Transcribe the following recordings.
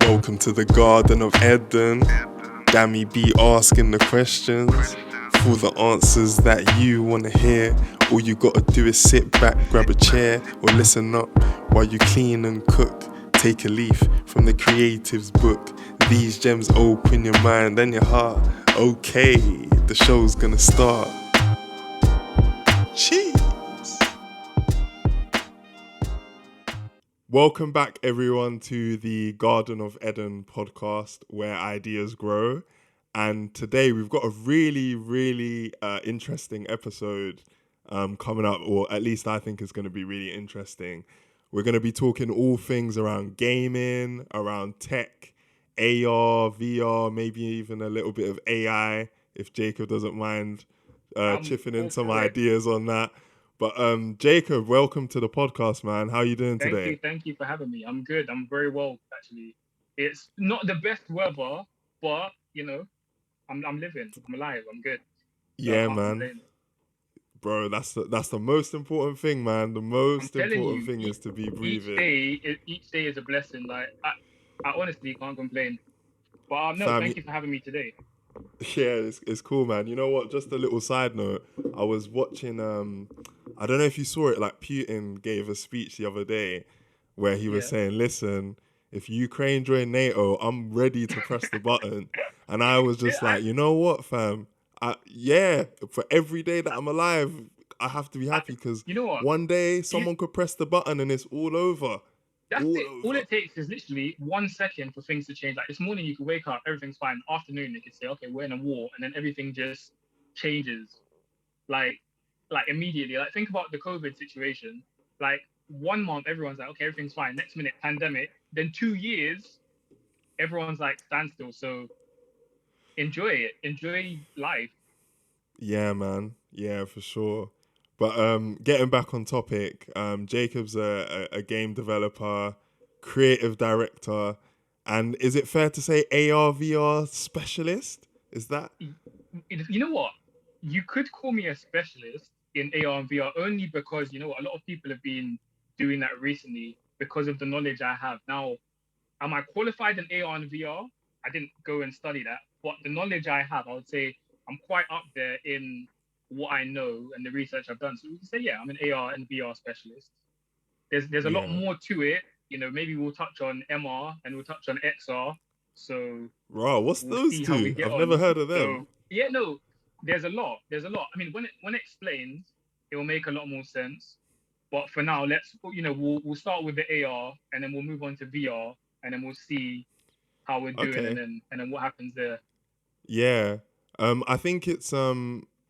Welcome to the Garden of Edun. Dami be asking the questions for the answers that you want to hear. All you gotta do is sit back, grab a chair, or listen up while you clean and cook. Take a leaf from the creative's book. These gems open your mind and your heart. Okay, the show's gonna start. Cheese! Welcome back, everyone, to the Garden of Edun podcast, where ideas grow. And today we've got a really interesting episode coming up, or at least I think it's going to be really interesting. We're going to be talking all things around gaming, around tech, AR, VR, maybe even a little bit of AI, if Jacob doesn't mind chipping in some ideas on that. But Jacob, welcome to the podcast, man. How are you doing today? Thank you for having me. I'm good. I'm very well, actually. It's not the best weather, but you know, I'm living. I'm alive. I'm good. So yeah, man. Bro, that's the most important thing, man. The most important thing is to be breathing. Each day is a blessing. Like I honestly can't complain. But thank you for having me today. Yeah, it's cool, man. You know what? Just a little side note. I was watching. I don't know if you saw it. Like Putin gave a speech the other day where he was saying, "Listen, if Ukraine join NATO, I'm ready to press the button." And I was just like, you know what, fam? For every day that I'm alive, I have to be happy because you know what? One day someone could press the button and it's all over. That's it. All it takes is literally 1 second for things to change. Like this morning, you could wake up, everything's fine. Afternoon, they could say, "Okay, we're in a war," and then everything just changes, like immediately. Like think about the COVID situation. Like 1 month, everyone's like, "Okay, everything's fine." Next minute, pandemic. Then 2 years, everyone's like standstill. So enjoy it. Enjoy life. Yeah, man. Yeah, for sure. But getting back on topic, Jacob's a game developer, creative director, and is it fair to say AR VR specialist? Is that? You know what? You could call me a specialist in AR and VR only because you know what, a lot of people have been doing that recently because of the knowledge I have. Now, am I qualified in AR and VR? I didn't go and study that, but the knowledge I have, I would say I'm quite up there in what I know and the research I've done. So we can say, yeah, I'm an AR and VR specialist. There's a lot more to it. You know, maybe we'll touch on MR and we'll touch on XR. So, what's those two? I've never heard of them. So, there's a lot. I mean, when it explains, it will make a lot more sense. But for now, we'll start with the AR and then we'll move on to VR and then we'll see how we're doing and then what happens there. Yeah. I think it's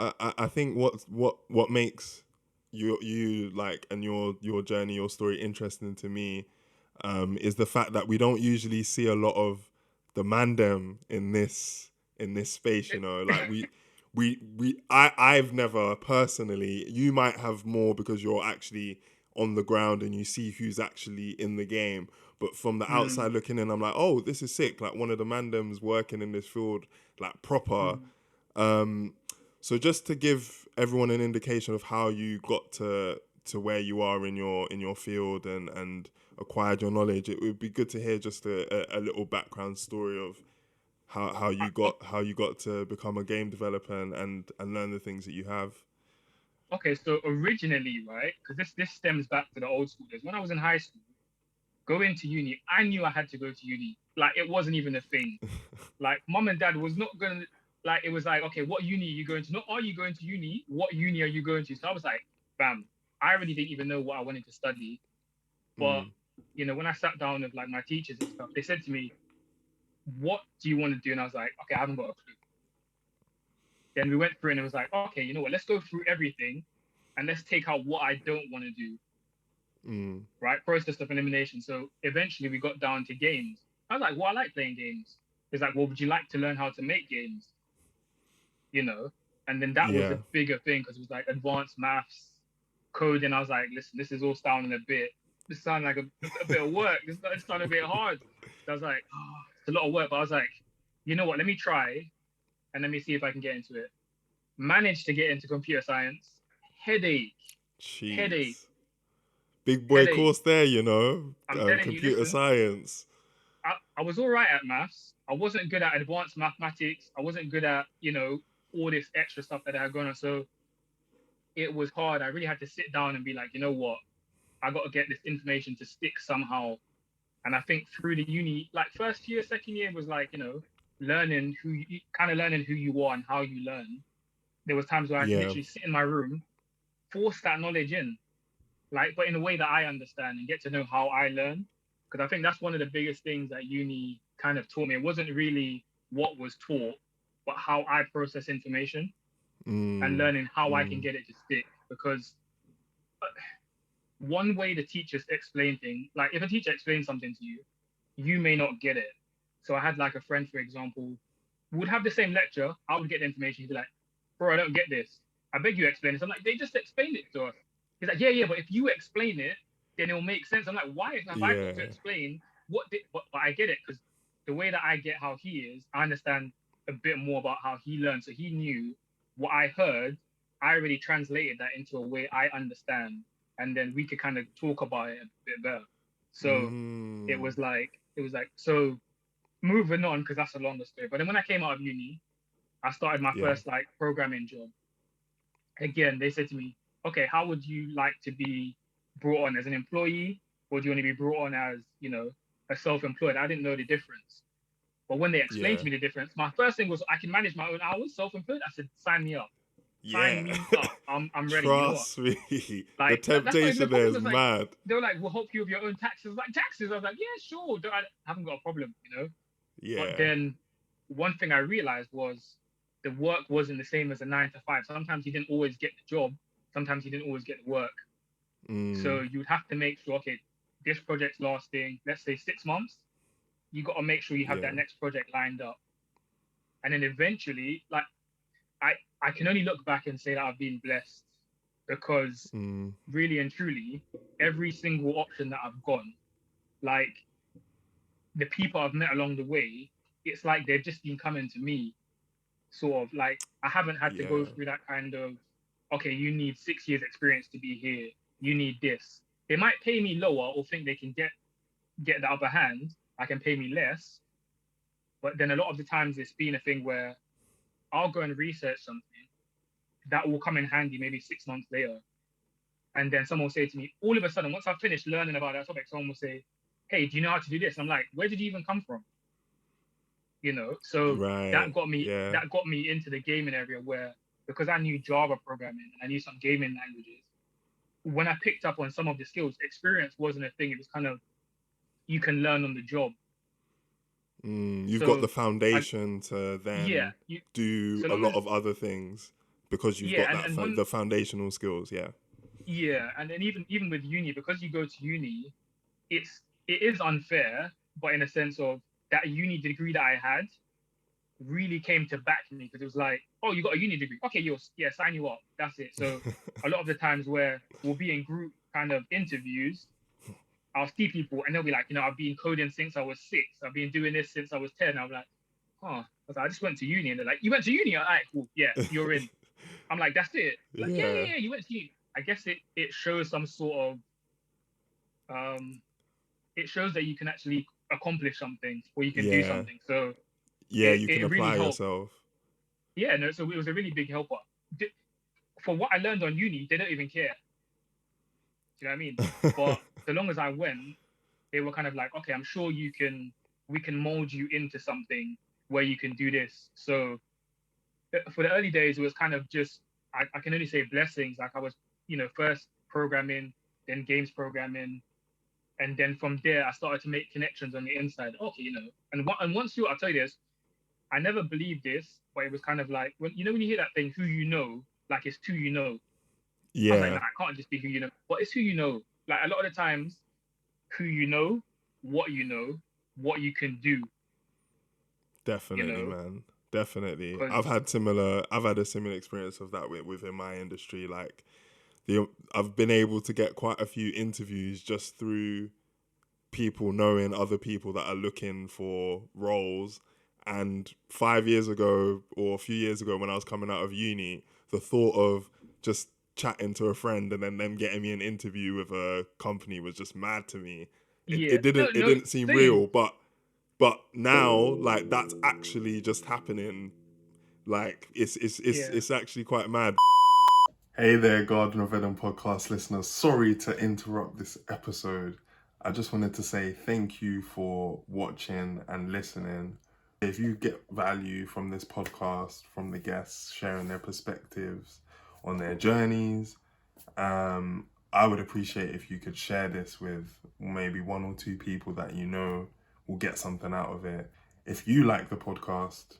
I think what makes you like and your journey, your story interesting to me is the fact that we don't usually see a lot of the mandem in this space, you know. Like I've never personally, you might have more because you're actually on the ground and you see who's actually in the game, but from the outside looking in, I'm like, oh, this is sick. Like one of the mandems working in this field, like proper. So just to give everyone an indication of how you got to where you are in your field and acquired your knowledge, it would be good to hear just a little background story of how you got to become a game developer and learn the things that you have. Okay, so originally, right, because this stems back to the old school days. When I was in high school, going to uni, I knew I had to go to uni. Like it wasn't even a thing. Like mom and dad was not gonna. Like it was like, okay, what uni are you going to? Not are you going to uni? What uni are you going to? So I was like, bam. I really didn't even know what I wanted to study. But you know, when I sat down with like my teachers and stuff, they said to me, "What do you want to do?" And I was like, "Okay, I haven't got a clue." Then we went through and it was like, "Okay, you know what? Let's go through everything, and let's take out what I don't want to do." Right? Process of elimination. So eventually we got down to games. I was like, "Well, I like playing games." It's like, "Well, would you like to learn how to make games?" You know, and then that was a bigger thing because it was like advanced maths, coding. I was like, listen, this is all sounding a bit. This sounds like a bit of work. This sounded a bit hard. So I was like, oh, it's a lot of work. But I was like, you know what? Let me try, and let me see if I can get into it. Managed to get into computer science. Headache. Big boy course there, you know. I'm telling computer you, listen, science. I was all right at maths. I wasn't good at advanced mathematics. I wasn't good at, all this extra stuff that I had going on. So it was hard. I really had to sit down and be like, you know what? I got to get this information to stick somehow. And I think through the uni, like first year, second year was like, learning learning who you are and how you learn. There was times where I had to Yeah. literally sit in my room, force that knowledge in, like, but in a way that I understand and get to know how I learn. Because I think that's one of the biggest things that uni kind of taught me. It wasn't really what was taught, but how I process information and learning how I can get it to stick. Because one way the teachers explain things, like if a teacher explains something to you, you may not get it. So I had like a friend, for example, would have the same lecture. I would get the information. He'd be like, bro, I don't get this. I beg you explain this. I'm like, they just explained it to us. He's like, yeah, but if you explain it, then it'll make sense. I'm like, why have I got to explain but I get it, because the way that I get how he is, I understand a bit more about how he learned. So he knew what I heard. I already translated that into a way I understand, and then we could kind of talk about it a bit better. So it was like so moving on, because that's a longer story. But then when I came out of uni, I started my first like programming job. Again, they said to me, okay, how would you like to be brought on, as an employee, or do you want to be brought on as, a self-employed? I didn't know the difference. But when they explained to me the difference, my first thing was I can manage my own hours, self-employed. I said, sign me up. Sign me up. I'm ready. Trust you know me. like, the temptation there is mad. They were like, we'll help you with your own taxes. Like, taxes? I was like, yeah, sure. I haven't got a problem, Yeah. But then one thing I realized was the work wasn't the same as a 9 to 5. Sometimes you didn't always get the job. Sometimes you didn't always get the work. So you'd have to make sure, okay, this project's lasting, let's say 6 months. You got to make sure you have that next project lined up. And then eventually, like, I can only look back and say that I've been blessed, because really and truly, every single option that I've gone, like, the people I've met along the way, it's like they've just been coming to me, sort of. Like, I haven't had to go through that kind of, okay, you need 6 years experience to be here. You need this. They might pay me lower or think they can get the upper hand. I can pay me less. But then a lot of the times it's been a thing where I'll go and research something that will come in handy maybe 6 months later. And then someone will say to me, all of a sudden, once I've finished learning about that topic, someone will say, hey, do you know how to do this? And I'm like, where did you even come from? So that got me into the gaming area, where, because I knew Java programming and I knew some gaming languages, when I picked up on some of the skills, experience wasn't a thing. It was kind of, you can learn on the job. You've got the foundation to then do a lot of other things, because you've got the foundational skills. Yeah, and then even with uni, because you go to uni, it is unfair, but in a sense of that uni degree that I had really came to back me, because it was like, oh, you got a uni degree, okay, sign you up, that's it. So a lot of the times where we'll be in group kind of interviews, I'll see people and they'll be like, I've been coding since I was 6, I've been doing this since I was 10. I'm like, I just went to uni. And they're like, you went to uni? All right, cool, yeah, you're in. I'm like, that's it. Like, yeah, you went to uni. I guess it shows some sort of it shows that you can actually accomplish something, or you can do something. So you can apply really yourself. Yeah, no, so it was a really big helper. For what I learned on uni, they don't even care. Do you know what I mean? But so long as I went, they were kind of like, okay, I'm sure we can mold you into something where you can do this. So for the early days, it was kind of just, I can only say blessings. Like, I was, first programming, then games programming. And then from there, I started to make connections on the inside. Okay, and once I'll tell you this, I never believed this, but it was kind of like, when you hear that thing, who you know, like, it's who you know. Yeah. I was like, nah, I can't just be who you know, but it's who you know. Like, a lot of the times, who you know, what you can do. Definitely, man. Definitely. I've had a similar experience of that within my industry. Like, I've been able to get quite a few interviews just through people knowing other people that are looking for roles. And 5 years ago, or a few years ago, when I was coming out of uni, the thought of just chatting to a friend and then them getting me an interview with a company was just mad to me. It didn't seem real, but But now, like, that's actually just happening. Like, it's actually quite mad. Hey there, Garden of Edun podcast listeners. Sorry to interrupt this episode. I just wanted to say thank you for watching and listening. If you get value from this podcast, from the guests sharing their perspectives on their journeys, I would appreciate if you could share this with maybe 1 or 2 people that you know will get something out of it. If you like the podcast,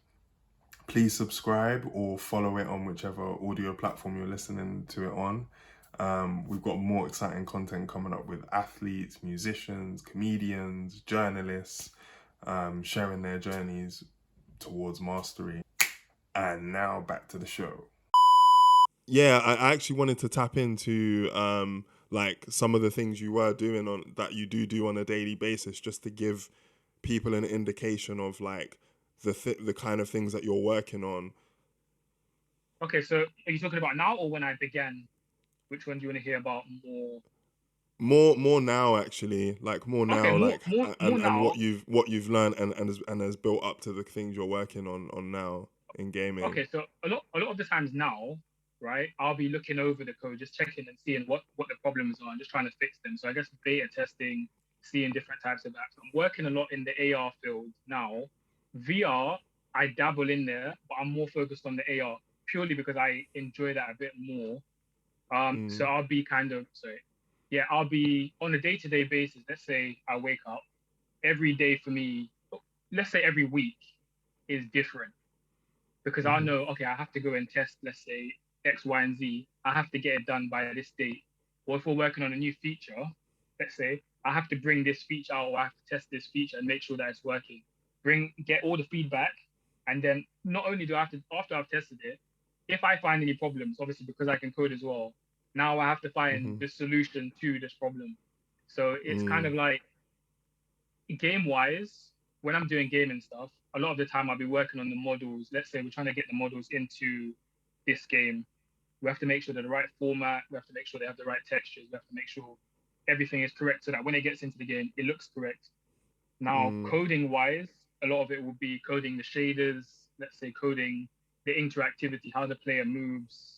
please subscribe or follow it on whichever audio platform you're listening to it on. We've got more exciting content coming up with athletes, musicians, comedians, journalists, sharing their journeys towards mastery. And now back to the show. Yeah, I actually wanted to tap into like some of the things you were doing on that you do on a daily basis, just to give people an indication of like the kind of things that you're working on. Okay, so are you talking about now or when I began? Which one do you want to hear about more? More now, actually, like more now, Okay, like more and now. what you've learned and has built up to the things you're working on now in gaming. Okay, so a lot of the times now, right, I'll be looking over the code, just checking and seeing what the problems are and just trying to fix them. So I guess beta testing, seeing different types of apps. I'm working a lot in the AR field now. VR, I dabble in there, but I'm more focused on the AR purely because I enjoy that a bit more. So I'll be I'll be on a day-to-day basis. Let's say I wake up every day for me. Let's say every week is different because I know, okay, I have to go and test, let's say X, Y, and Z. I have to get it done by this date. Or if we're working on a new feature, let's say I have to bring this feature out, or I have to test this feature and make sure that it's working. Get all the feedback, and then not only do I have to, after I've tested it, if I find any problems, obviously because I can code as well, now I have to find the solution to this problem. So it's kind of like game-wise, when I'm doing gaming stuff, a lot of the time I'll be working on the models. Let's say we're trying to get the models into this game. We have to make sure they're the right format. We have to make sure they have the right textures. We have to make sure everything is correct so that when it gets into the game, it looks correct. Now, coding-wise, a lot of it will be coding the shaders, let's say coding the interactivity, how the player moves.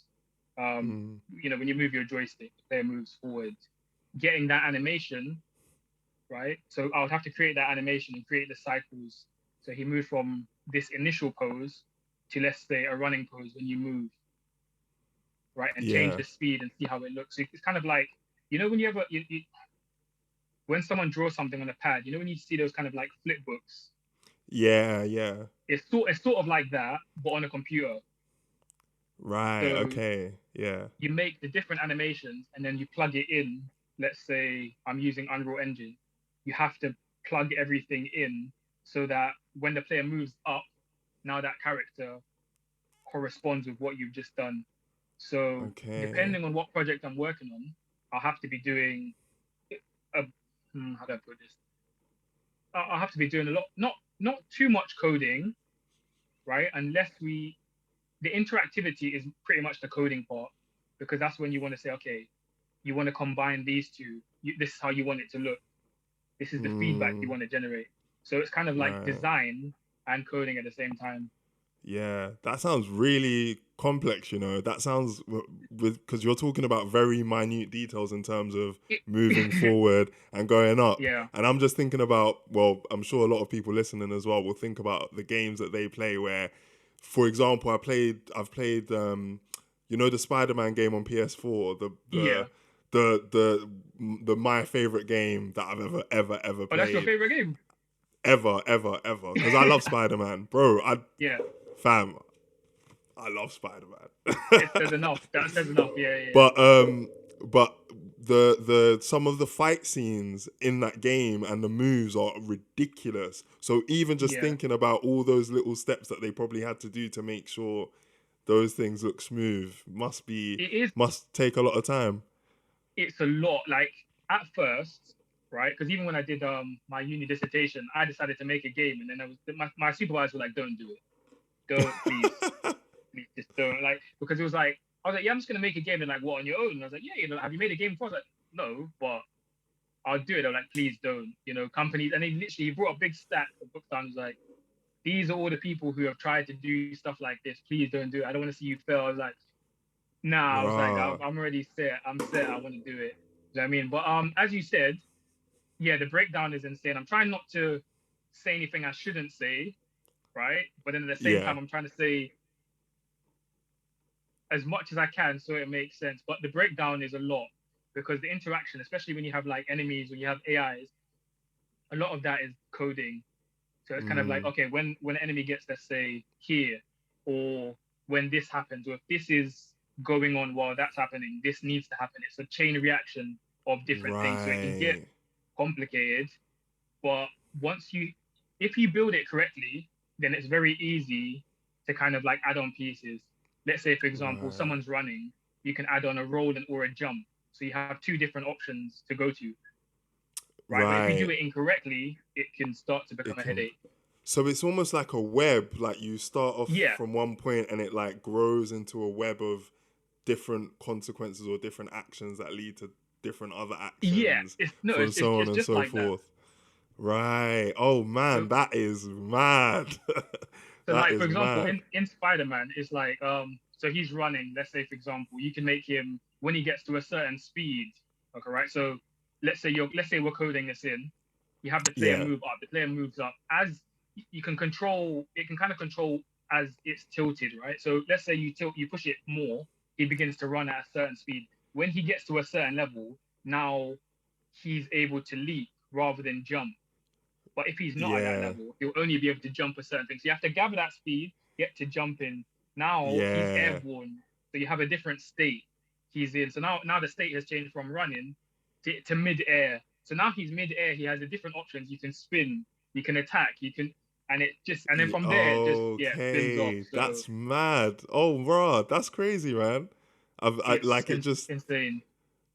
When you move your joystick, the player moves forward. Getting that animation, right? So I would have to create that animation and create the cycles. So he moved from this initial pose to, let's say, a running pose when you move, right? And change the speed and see how it looks. So it's kind of like, when you ever, when someone draws something on a pad, when you see those kind of like flip books. Yeah. It's sort of like that, but on a computer. Right. So okay. Yeah. You make the different animations and then you plug it in. Let's say I'm using Unreal Engine. You have to plug everything in so that when the player moves up, now that character corresponds with what you've just done. So depending on what project I'm working on, I'll have to be doing how do I put this? I'll have to be doing a lot, not too much coding, right? Unless the interactivity is pretty much the coding part, because that's when you want to say, okay, you want to combine these two. This is how you want it to look. This is the feedback you want to generate. So it's kind of like design and coding at the same time. Yeah, that sounds really complex, That sounds, because you're talking about very minute details in terms of moving forward and going up. Yeah. And I'm just thinking about, well, I'm sure a lot of people listening as well will think about the games that they play where, for example, I've played the Spider-Man game on PS4, the my favorite game that I've ever played. Oh, that's your favorite game? Ever. Because I love Spider-Man. Bro, Fam, I love Spider-Man. It says enough. That says enough. Yeah. But the some of the fight scenes in that game and the moves are ridiculous. So even just thinking about all those little steps that they probably had to do to make sure those things look smooth must take a lot of time. It's a lot. Like at first, right? Because even when I did my uni dissertation, I decided to make a game, and then my supervisors were like, "Don't do it. Don't, please just don't." Like, because it was like, I was like, "Yeah, I'm just gonna make a game." And like, what, on your own? And I was like, "Yeah, have you made a game before?" I was like, "No, but I'll do it. I'm like, please don't. You know, companies, and they literally he brought a big stack of books down. He's like, these are all the people who have tried to do stuff like this. Please don't do it. I don't want to see you fail. I was like, nah. I was like, Rah. I'm already set. I'm set. I want to do it. You know what I mean? But as you said, yeah, the breakdown is insane. I'm trying not to say anything I shouldn't say, right? But then at the same Yeah. time, I'm trying to say as much as I can so it makes sense. But the breakdown is a lot because the interaction, especially when you have like enemies, when you have AIs, a lot of that is coding. So it's kind of like, okay, when an enemy gets, let's say, here, or when this happens, or if this is going on while that's happening, this needs to happen. It's a chain reaction of different things. So it can get Right. complicated. But if you build it correctly, then it's very easy to kind of like add on pieces. Let's say, for example, Right. someone's running, you can add on a roll or a jump. So you have two different options to go to, right? But if you do Right. it incorrectly, it can start to become It a can. headache. So it's almost like a web. Like you start off Yeah, from one point and it like grows into a web of different consequences or different actions that lead to different other yeah. actions, It's no, from so on it's and just so like that. forth. Right. Oh So man, that is mad. so That like for is example, mad. in Spider-Man, it's like so he's running. Let's say for example, you can make him when he gets to a certain speed. Okay, right. So let's say we're coding this in. You have the player Yeah. move up. The player moves up as you can control. It can kind of control as it's tilted, right? So let's say you push it more. He begins to run at a certain speed. When he gets to a certain level, now he's able to leap rather than jump. But if he's not at that Yeah. level, he'll only be able to jump a certain thing. So you have to gather that speed, get to jumping. Now he's Yeah. airborne. So you have a different state he's in. So now the state has changed from running to mid-air. So now he's mid-air. He has a different options. You can spin, you can attack, you can, and it just, and then from there it just, yeah, spins off. Okay. So That's mad. Oh, bro, that's crazy, man. I it's like it just insane.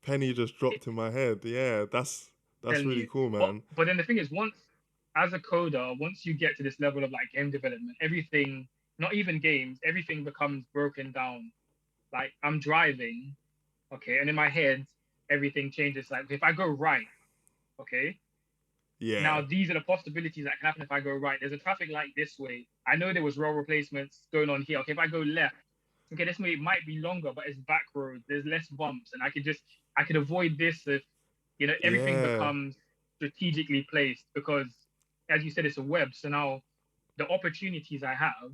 penny just It, dropped in my head. Yeah, that's telling really you. cool, But man. but then the thing is, as a coder, once you get to this level of like game development, everything, not even games, everything becomes broken down. Like I'm driving, okay, and in my head, everything changes. Like if I go right, okay, now Yeah. these are the possibilities that can happen if I go right. There's a traffic light this way. I know there was road replacements going on here. Okay, if I go left, okay, this way it might be longer, but it's back roads. There's less bumps, and I could avoid this if everything Yeah. becomes strategically placed because, as you said, it's a web. So now the opportunities I have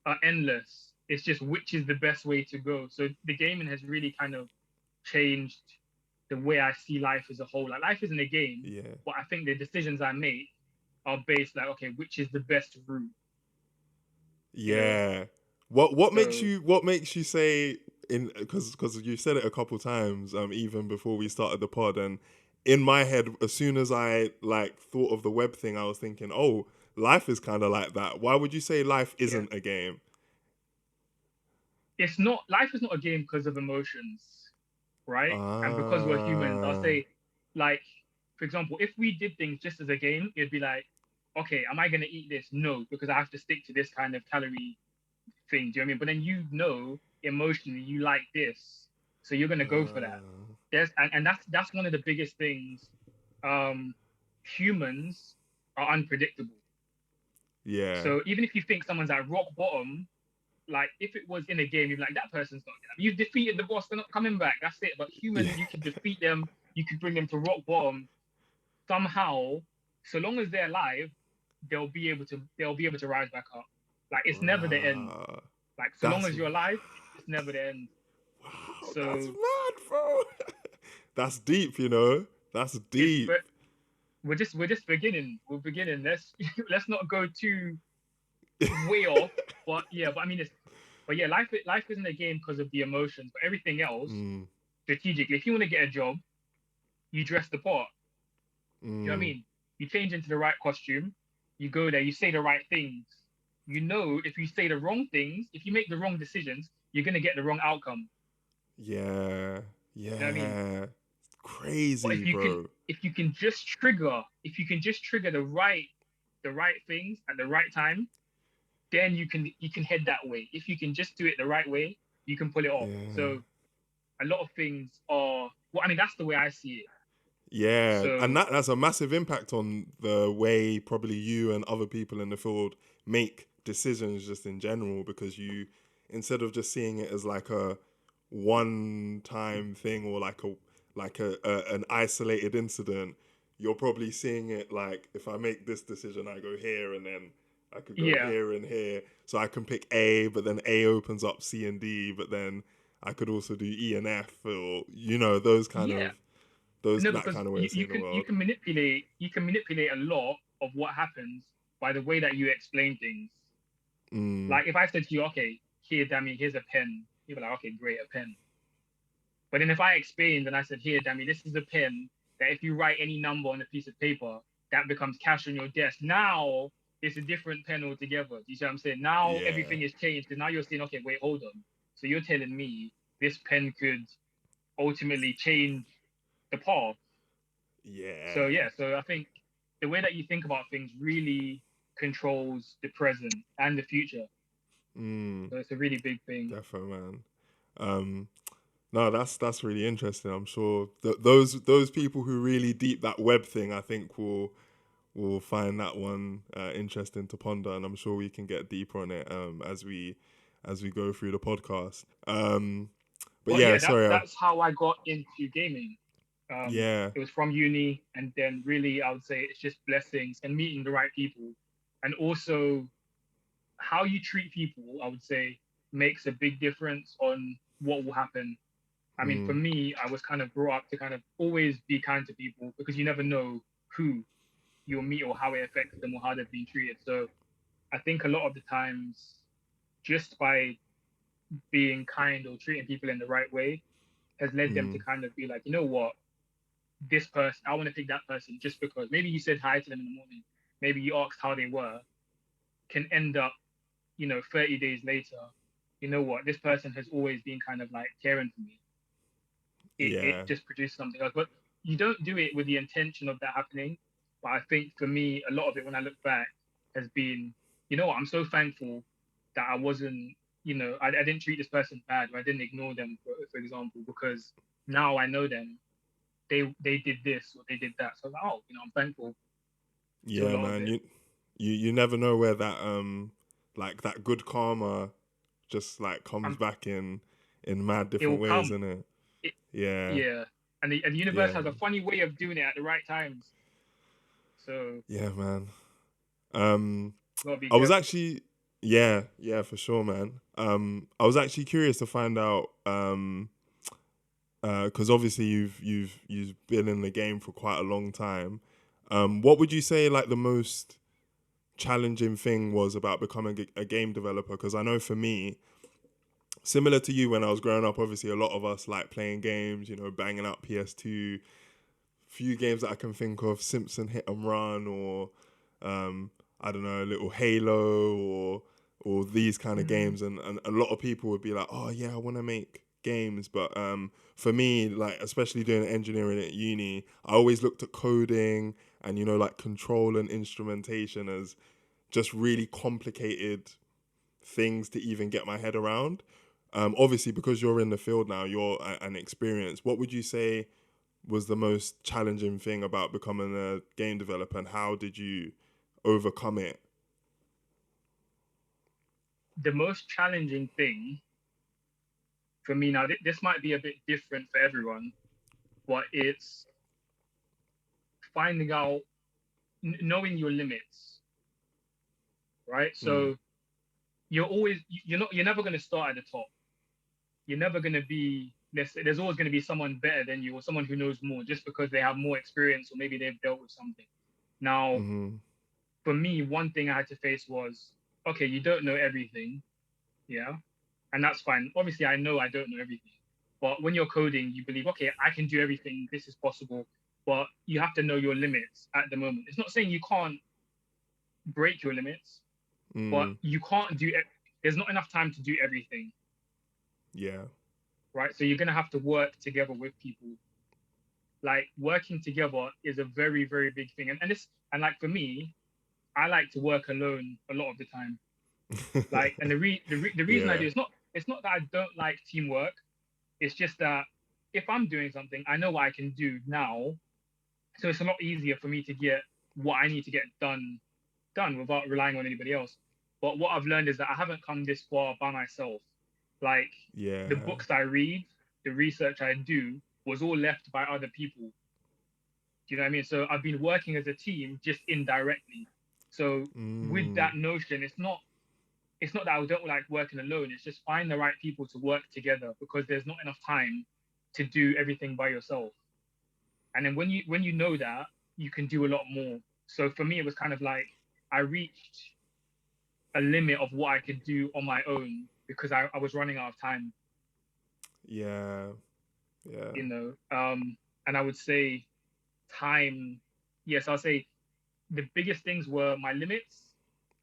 are endless. It's just which is the best way to go. So the gaming has really kind of changed the way I see life as a whole. Like life isn't a game, Yeah. but I think the decisions I make are based like, okay, which is the best route, you know? Yeah. What makes you say, in because you said it a couple times even before we started the pod, and in my head as soon as I like thought of the web thing I was thinking, oh, life is kind of like that. Why would you say life Yeah. isn't a game? It's not life is not a game because of emotions, right? And because we're humans, I'll Ah. say, like, for example, if we did things just as a game, it'd be like, okay, am I gonna eat this? No, because I have to stick to this kind of calorie thing. Do you know what I mean? But then emotionally you like this, so you're gonna go for that. And that's one of the biggest things. Um, Humans are unpredictable. Yeah. So even if you think someone's at rock bottom, like if it was in a game, you'd be like, that person's not. You've defeated the boss; they're not coming back. That's it. But Yeah. humans, you can defeat them. You could bring them to rock bottom somehow. So long as they're alive, they'll be able to rise back up. Like it's never the end. Rah. Like so long That's as you're alive, it's never the end. wow. That's So mad, bro. That's deep. That's it's deep. we're just beginning. We're beginning. Let's not go too way off. But yeah, but I mean it's but yeah, life isn't a game because of the emotions, but everything else Mm, strategically. If you want to get a job, you dress the part. Do you know what I mm. mean? You change into the right costume, you go there, you say the right things. You know, if you say the wrong things, if you make the wrong decisions, you're gonna get the wrong outcome. Yeah. You know what I mean? Yeah. But Crazy, bro. if you can just trigger the right things at the right time, then you can head that way. If you can just do it the right way, you can pull it off. Yeah. So a lot of things are well, I mean, that's the way I see it. Yeah, and So that's a massive impact on the way probably you and other people in the field make decisions just in general, because you, instead of just seeing it as like a one time thing or like an isolated incident, you're probably seeing it like, if I make this decision, I go here, and then I could go yeah, here and here. So I can pick A, but then A opens up C and D, but then I could also do E and F, or those kind yeah. of those No, that because kind of way you, of seeing the you world. can manipulate a lot of what happens by the way that you explain things. Mm, Like if I said to you, okay, here, Dami, here's a pen, you'd be like, okay, great, a pen. But then if I explained and I said, here, Dami, this is a pen that if you write any number on a piece of paper, that becomes cash on your desk. Now it's a different pen altogether. Do you see what I'm saying? Now yeah, everything is changed. And now you're saying, okay, wait, hold on. So you're telling me this pen could ultimately change the path. So yeah. yeah, so I think the way that you think about things really controls the present and the future. Mm, So it's a really big thing. definitely, man. Um, no, that's really interesting. I'm sure those people who really deep that web thing, I think will find that one interesting to ponder, and I'm sure we can get deeper on it as we go through the podcast. But But yeah, yeah, sorry. that's how I got into gaming. Yeah. It was from uni, and then really I would say it's just blessings and meeting the right people, and also how you treat people. I would say makes a big difference on what will happen. I mean, for Mm, me, I was kind of brought up to kind of always be kind to people because you never know who you'll meet or how it affects them or how they've been treated. So I think a lot of the times, just by being kind or treating people in the right way, has led them to mm, kind of be like, you know what, this person, I want to pick that person just because maybe you said hi to them in the morning, maybe you asked how they were, can end up, 30 days later, you know what, this person has always been kind of like caring for me. It yeah. just produced something else. But you don't do it with the intention of that happening. But I think for me, a lot of it when I look back has been, you know what, I'm so thankful that I wasn't, I didn't treat this person bad or I didn't ignore them, for example, because now I know them. They did this or they did that. So I'm like, oh, I'm thankful to a Yeah, lot of man. it. You never know where that like that good karma just like comes I'm, back in mad it different will ways, come. isn't it? It, Yeah. yeah. And the universe Yeah, has a man. funny way of doing it at the right times. So Yeah, man. Um gotta be I was careful. actually, yeah, for sure, man. I was actually curious to find out because obviously you've been in the game for quite a long time. What would you say like the most challenging thing was about becoming a game developer? Because I know for me, similar to you when I was growing up, obviously a lot of us like playing games, banging out PS2. Few games that I can think of, Simpson Hit and Run, or I don't know, a little Halo, or these kind of Mm. games, and a lot of people would be like, oh yeah, I want to make games, but for me, like especially doing engineering at uni, I always looked at coding and like control and instrumentation as just really complicated things to even get my head around. Obviously, because you're in the field now, you're an experience. What would you say was the most challenging thing about becoming a game developer, and how did you overcome it? The most challenging thing for me now, this might be a bit different for everyone, but it's finding out, knowing your limits, right? Mm, So you're never going to start at the top. You're never going to be, there's always going to be someone better than you or someone who knows more just because they have more experience or maybe they've dealt with something. Now, mm-hmm. for me, one thing I had to face was, okay, you don't know everything. Yeah. And that's fine. Obviously, I know I don't know everything. But when you're coding, you believe, okay, I can do everything. This is possible. But you have to know your limits at the moment. It's not saying you can't break your limits, but Mm, you can't do it. There's not enough time to do everything, yeah. right? So you're going to have to work together with people. Like working together is a very, very big thing. And like for me, I like to work alone a lot of the time. Like, and the reason I do Yeah. it's not that I don't like teamwork. It's just that if I'm doing something, I know what I can do now. So it's a lot easier for me to get what I need to get done without relying on anybody else. But what I've learned is that I haven't come this far by myself. Like the Yeah. books I read, the research I do was all left by other people. Do you know what I mean? So I've been working as a team just indirectly. So with Mm. that notion, it's not that I don't like working alone. It's just find the right people to work together because there's not enough time to do everything by yourself. And then when you know that, you can do a lot more. So for me, it was kind of like I reached a limit of what I could do on my own because I was running out of time, Yeah. Yeah. you know. And I would say time, yes, I'll say the biggest things were my limits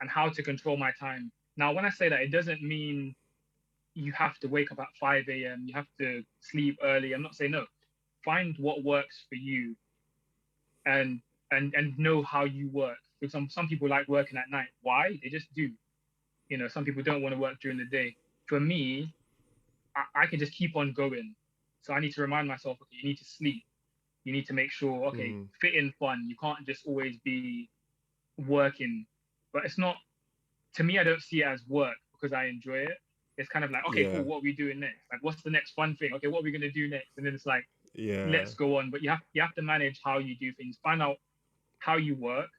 and how to control my time. Now, when I say that, it doesn't mean you have to wake up at 5 a.m., you have to sleep early. I'm not saying no. Find what works for you and and know how you work. Because some people like working at night. Why? They just do. You know, some people don't want to work during the day. For me, I can just keep on going. So I need to remind myself, okay, you need to sleep. You need to make sure, okay, Mm. fit in fun. You can't just always be working. But it's not, to me, I don't see it as work because I enjoy it. It's kind of like, okay, Yeah. cool, what are we doing next? Like, what's the next fun thing? Okay, what are we gonna do next? And then it's like, Yeah. let's go on. But you have to manage how you do things. Find out how you work,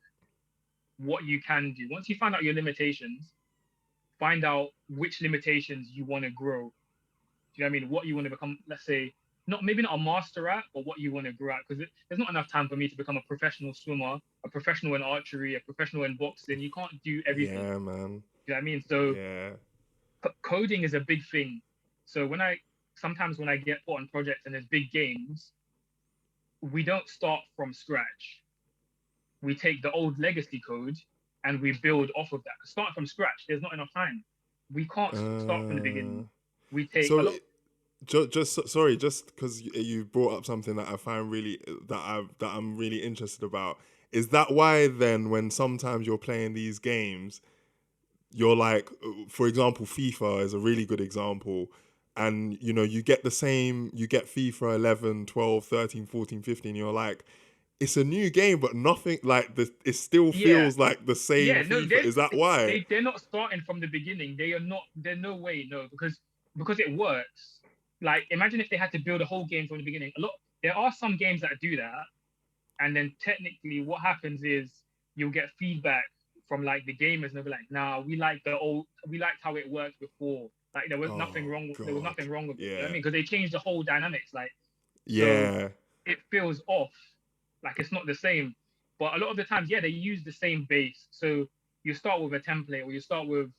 what you can do. Once you find out your limitations, find out which limitations you want to grow. Do you know what I mean? What you want to become, let's say, not maybe not a master at, but what you want to grow at. Because there's not enough time for me to become a professional swimmer, a professional in archery, a professional in boxing. You can't do everything. Yeah, man. Do you know what I mean? So Yeah. coding is a big thing. So sometimes when I get put on projects and there's big games, we don't start from scratch. We take the old legacy code and we build off of that. Start from scratch, there's not enough time. We can't start from the Uh, beginning. We take a so lot. sorry, just because you brought up something that I find really that I'm really interested about. Is that why then, when sometimes you're playing these games, you're like, for example, FIFA is a really good example, and you get you get FIFA 11, 12, 13, 14, 15. You're like, it's a new game, but nothing like this. It still Yeah, feels like the same yeah. No, FIFA. Is that why? they're not starting from the beginning. They are not. There's no way, no, because it works. Like imagine if they had to build a whole game from the beginning. There are some games that do that, and then technically what happens is you'll get feedback from like the gamers and they'll be like, nah, we liked how it worked before. Like Oh there was God. nothing wrong with it. You know what I Yeah. mean? Because they changed the whole dynamics. Like so Yeah. it feels off, like it's not the same. But a lot of the times, yeah, they use the same base. So you start with a template or you start with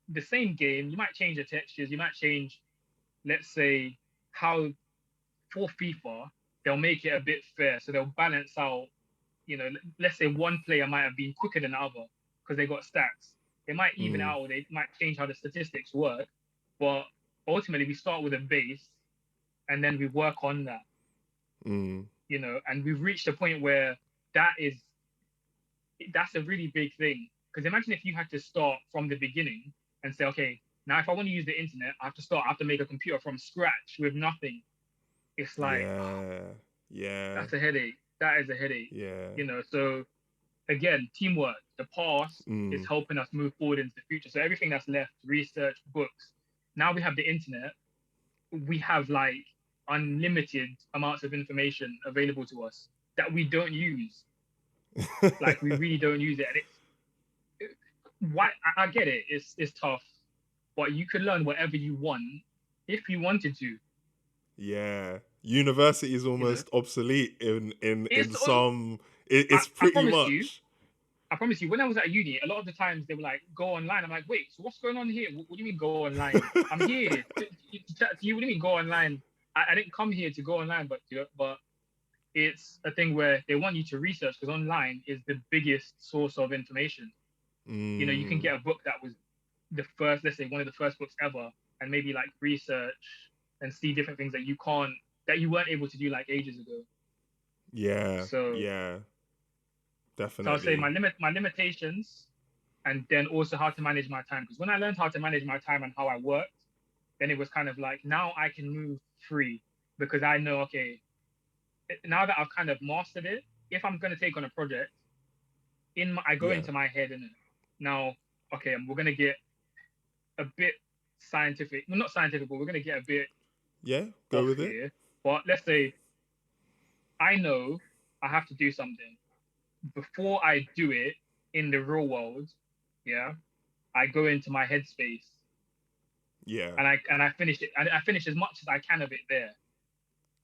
the same game. You might change the textures, you might change, let's say, how for FIFA, they'll make it a bit fair. So they'll balance out, let's say one player might have been quicker than the other because they got stats. They might even Mm. out or they might change how the statistics work. But ultimately, we start with a base and then we work on that, Mm. and we've reached a point where that is that's a really big thing. Because imagine if you had to start from the beginning and say, okay, now if I want to use the internet, I have to make a computer from scratch with nothing. It's like, Yeah. Yeah. that's a headache. That is a headache. Yeah. So again, teamwork. The past is Mm. helping us move forward into the future. So everything that's left, research, books. Now we have the internet. We have like unlimited amounts of information available to us that we don't use. Like we really don't use it. And why I get it. It's tough, but you could learn whatever you want if you wanted to. Yeah. University is You know, almost obsolete in it's all. some. I, It's I pretty promise you. much. I promise you. When I was at uni, a lot of the times they were like, "Go online." I'm like, "Wait, so what's going on here? What do you mean go online? I'm here to chat to you. What do you mean go online? I didn't come here to go online, but it's a thing where they want you to research because online is the biggest source of information. You can Mm. get a book that was the first, let's say one of the first books ever, and maybe like research and see different things that you weren't able to do like ages ago. Yeah. So, Yeah. so I'll say Definitely. my limitations, and then also how to manage my time. Because when I learned how to manage my time and how I worked, then it was kind of like now I can move free because I know, okay, now that I've kind of mastered it, if I'm gonna take on a project, I go Yeah. into my head and now, okay, we're gonna get a bit scientific. Well, not scientific, but we're gonna get a bit Yeah. Go off with it. here. But let's say I know I have to do something. Before I do it in the real world, yeah, I go into my headspace Yeah. and I finish it. I finish as much as I can of it there,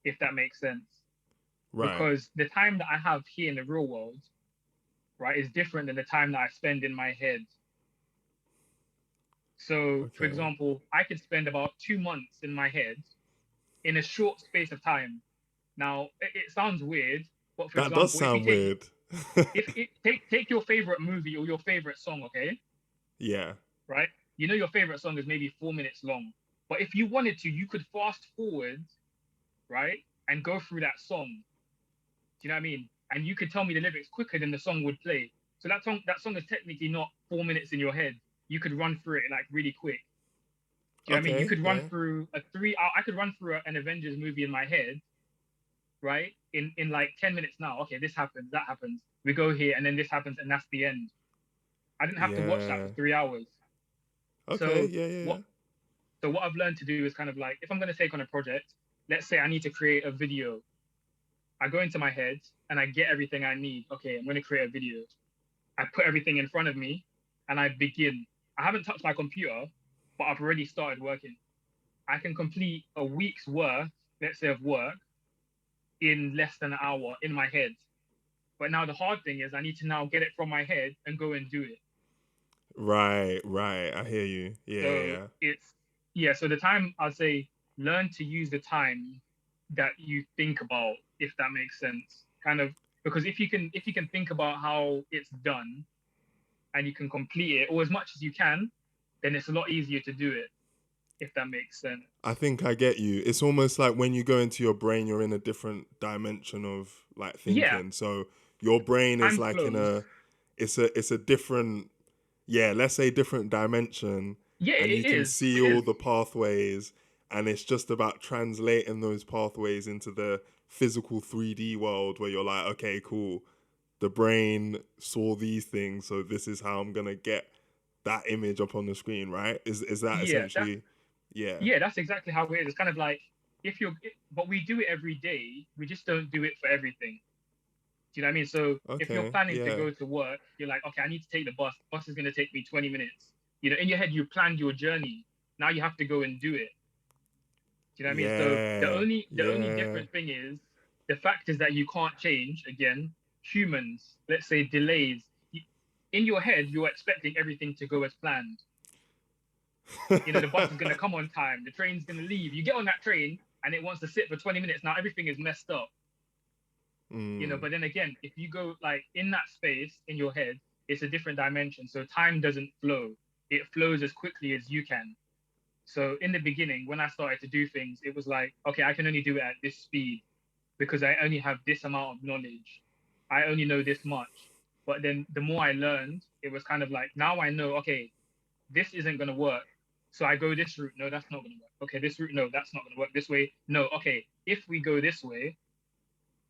if that makes sense. Right. Because the time that I have here in the real world, right, is different than the time that I spend in my head. So, for Okay. example, I could spend about 2 months in my head in a short space of time. Now, it sounds weird, but for That does example, if you sound take weird. if it, take your favorite movie or your favorite song, okay, Yeah. right? You know your favorite song is maybe 4 minutes long, but if you wanted to, you could fast forward, right, and go through that song. Do you know what I mean? And you could tell me the lyrics quicker than the song would play. So that song is technically not 4 minutes in your head. You could run through it like really quick. Do you know what I mean? You Okay. could run Yeah. through I could run through an Avengers movie in my head, right? In like 10 minutes now. Okay, this happens, that happens. We go here, and then this happens, and that's the end. I didn't have to watch that Yeah. for 3 hours. Okay. So Yeah. Yeah. what Yeah. what I've learned to do is kind of like if I'm going to take on a project, let's say I need to create a video. I go into my head and I get everything I need. Okay, I'm going to create a video. I put everything in front of me and I begin. I haven't touched my computer, but I've already started working. I can complete a week's worth, let's say, of work in less than an hour in my head. But now the hard thing is I need to now get it from my head and go and do it. Right. Right. I hear you. Yeah. Yeah. So Yeah. it's yeah. So the time I'd say learn to use the time that you think about, if that makes sense. Kind of because if you can think about how it's done and you can complete it or as much as you can, then it's a lot easier to do it, if that makes sense. I think I get you. It's almost like when you go into your brain, you're in a different dimension of like Yeah, thinking. So your brain is time like in flows. it's a different, yeah, let's say different dimension, Yeah, and you it can is. see It all is. the pathways, and it's just about translating those pathways into the physical 3D world where you're like, okay, cool. The brain saw these things, so this is how I'm gonna get that image up on the screen, right? Is that Yeah, essentially, yeah. that's exactly how it is. It's kind of like but we do it every day. We just don't do it for everything. Do you know what I mean? So if you're Okay, planning to yeah, go to work, you're like, okay, I need to take the bus. The bus is going to take me 20 minutes. In your head, you planned your journey. Now you have to go and do it. Do you know what I mean? So the yeah, only the only yeah. different thing is the fact is that you can't change again. Humans, let's say delays. In your head, you're expecting everything to go as planned. The bus is going to come on time. The train's going to leave. You get on that train and it wants to sit for 20 minutes. Now everything is messed up. Mm, But then again, if you go like in that space in your head, it's a different dimension. So time doesn't flow. It flows as quickly as you can. So in the beginning, when I started to do things, it was like, okay, I can only do it at this speed because I only have this amount of knowledge. I only know this much. But then the more I learned, it was kind of like, now I know, okay, this isn't going to work. So I go this route. No, that's not going to work. Okay, this route. No, that's not going to work. This way. No, okay. If we go this way,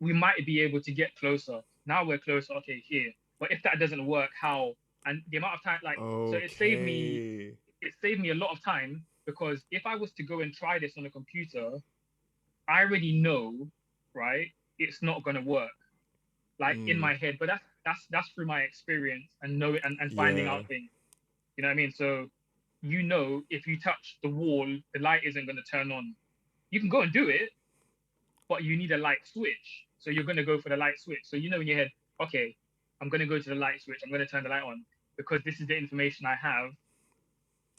we might be able to get closer. Now we're closer. Okay, here. But if that doesn't work, how? And the amount of time, like, so okay. it saved me a lot of time because if I was to go and try this on a computer, I already know, right? It's not gonna work, like in Mm, my head. But that's through my experience and know it and finding yeah, out things. You know what I mean? So if you touch the wall, the light isn't gonna turn on. You can go and do it, but you need a light switch. So you're going to go for the light switch. So in your head, okay, I'm going to go to the light switch. I'm going to turn the light on because this is the information I have.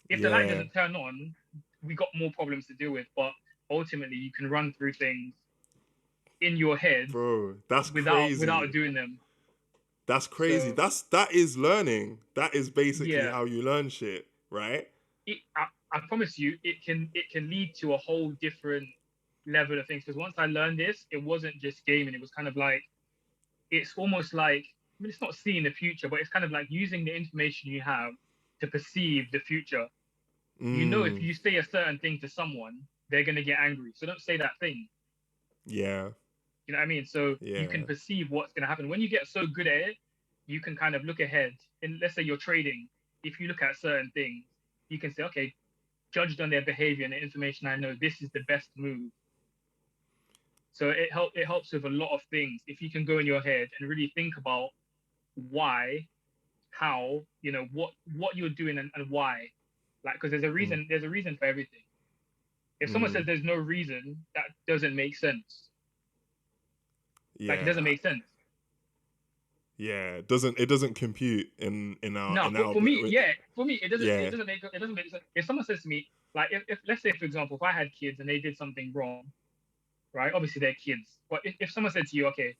If the light yeah, doesn't turn on, we got more problems to deal with. But ultimately, you can run through things in your head bro. That's without crazy. doing them. That's crazy. So That is learning. That is basically yeah, how you learn shit, right? I promise you, it can lead to a whole different level of things. Because once I learned this, it wasn't just gaming. It was kind of like it's almost like it's not seeing the future, but it's kind of like using the information you have to perceive the future. If Mm, you say a certain thing to someone, they're gonna get angry. So don't say that thing. yeah, You know what I mean? So you Yeah. can perceive what's going to happen. When you get so good at it, you can kind of look ahead. And let's say you're trading. If you look at certain things, you can say, okay, judged on their behavior and the information I know, this is the best move. So it helps with a lot of things if you can go in your head and really think about why, how, what you're doing and why. Like, because Mm. there's a reason for everything. If someone says Mm. there's no reason, that doesn't make sense. Like, it doesn't Yeah. make sense. Yeah. It doesn't compute in our No, in our for me, yeah, for me, yeah. it doesn't make sense. If someone says to me, like, if let's say for example, if I had kids and they did something wrong, right? Obviously they're kids, but if someone said to you, okay,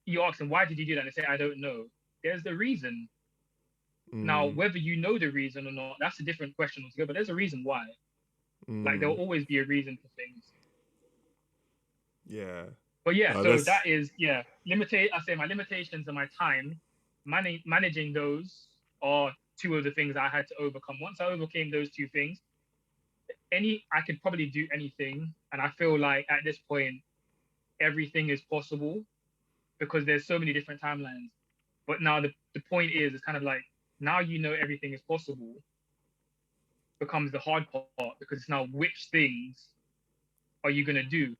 you ask them why did you do that, and they say I don't know. There's the reason. Now, Mm. whether you know the reason or not, that's a different question altogether. But there's a reason why. Like, there'll Mm. always be a reason for things. Yeah. But yeah, No, so that's that is limitate. I say my limitations and my time. Managing those are two of the things I had to overcome. Once I overcame those two things, I could probably do anything, and I feel like at this point everything is possible because there's so many different timelines. But now the point is, it's kind of like now everything is possible becomes the hard part because it's now which things are you gonna do,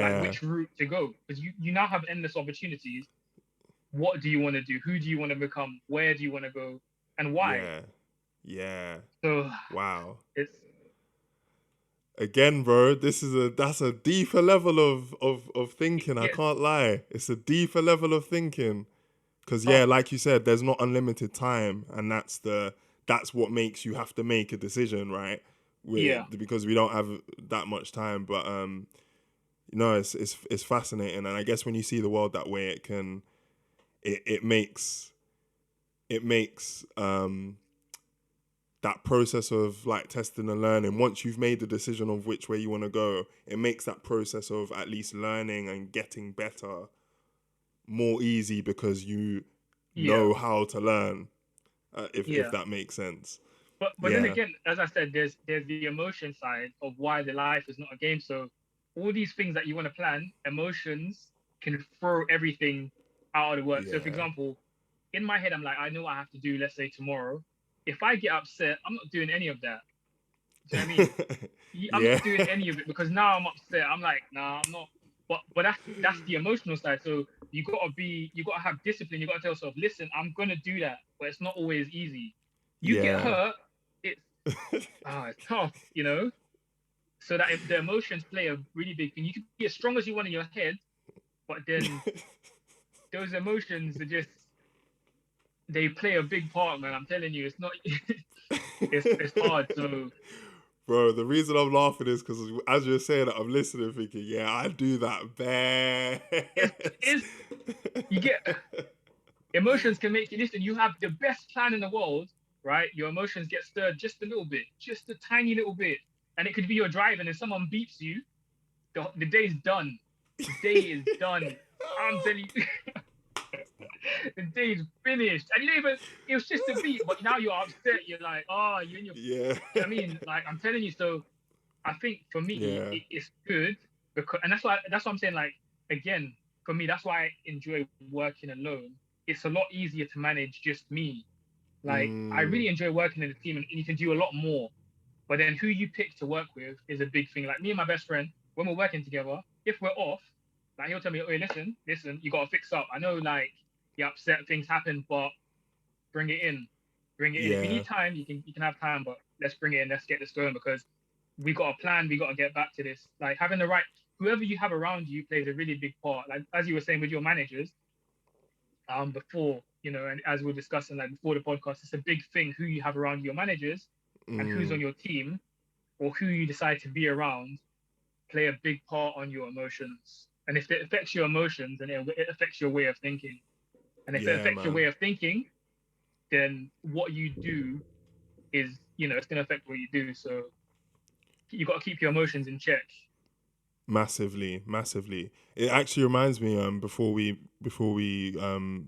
like yeah. which route to go, because you now have endless opportunities. What do you want to do? Who do you want to become? Where do you want to go? And why? Yeah. Yeah. So Wow. it's Again, bro, that's a deeper level of thinking. I yeah. can't lie. It's a deeper level of thinking. Cause Oh yeah, like you said, there's not unlimited time, and that's what makes you have to make a decision, right? yeah. Because we don't have that much time. But it's fascinating, and I guess when you see the world that way, it makes that process of like testing and learning. Once you've made the decision of which way you want to go, it makes that process of at least learning and getting better more easy because you Yeah. know how to learn. If Yeah. that makes sense. But then Yeah. again, as I said, there's the emotion side of why the life is not a game. So all these things that you want to plan, emotions can throw everything out of the work. So for Yeah. example, in my head, I'm like, I know what I have to do, let's say tomorrow. If I get upset, I'm not doing any of that. Do you know what I mean? I'm Yeah. not doing any of it because now I'm upset. I'm like, nah, I'm not. But that's the emotional side. So you gotta have discipline. You gotta tell yourself, listen, I'm gonna do that, but it's not always easy. You get Yeah. hurt, it's it's tough, So that if the emotions play a really big thing, you can be as strong as you want in your head, but then those emotions are just they play a big part, man. I'm telling you, it's not it's hard. So Bro, the reason I'm laughing is because as you're saying that, I'm listening, thinking, yeah, I do that best. it's you get emotions can make you listen. You have the best plan in the world, right? Your emotions get stirred just a little bit, just a tiny little bit, and it could be you're driving and someone beeps you. The day's done. The day is done. I'm telling you, the day's finished. And you know, even it was just a beat, but now you're upset. You're like, oh, you're in your. Yeah. I mean, like I'm telling you. So I think for me, Yeah. it's good because, and that's why I'm saying like again for me that's why I enjoy working alone. It's a lot easier to manage just me. Like I Mm. really enjoy working in a team, and you can do a lot more. But then who you pick to work with is a big thing. Like me and my best friend, when we're working together, if we're off, like he'll tell me, "Hey, listen, you gotta fix up. I know, like you're upset, things happen, but bring it in, bring it in. If you Yeah. need time, you can have time, but let's bring it in. Let's get this going because we got a plan. We got to get back to this. Like having the right, whoever you have around you plays a really big part. Like as you were saying with your managers, before and as we are discussing like before the podcast, it's a big thing who you have around your managers and who's Mm. on your team or who you decide to be around play a big part on your emotions. And if it affects your emotions, then it affects your way of thinking. And if it Yeah, affects your man. way of thinking, then what you do is, it's going to affect what you do. So you got to keep your emotions in check. Massively, massively. It actually reminds me, before we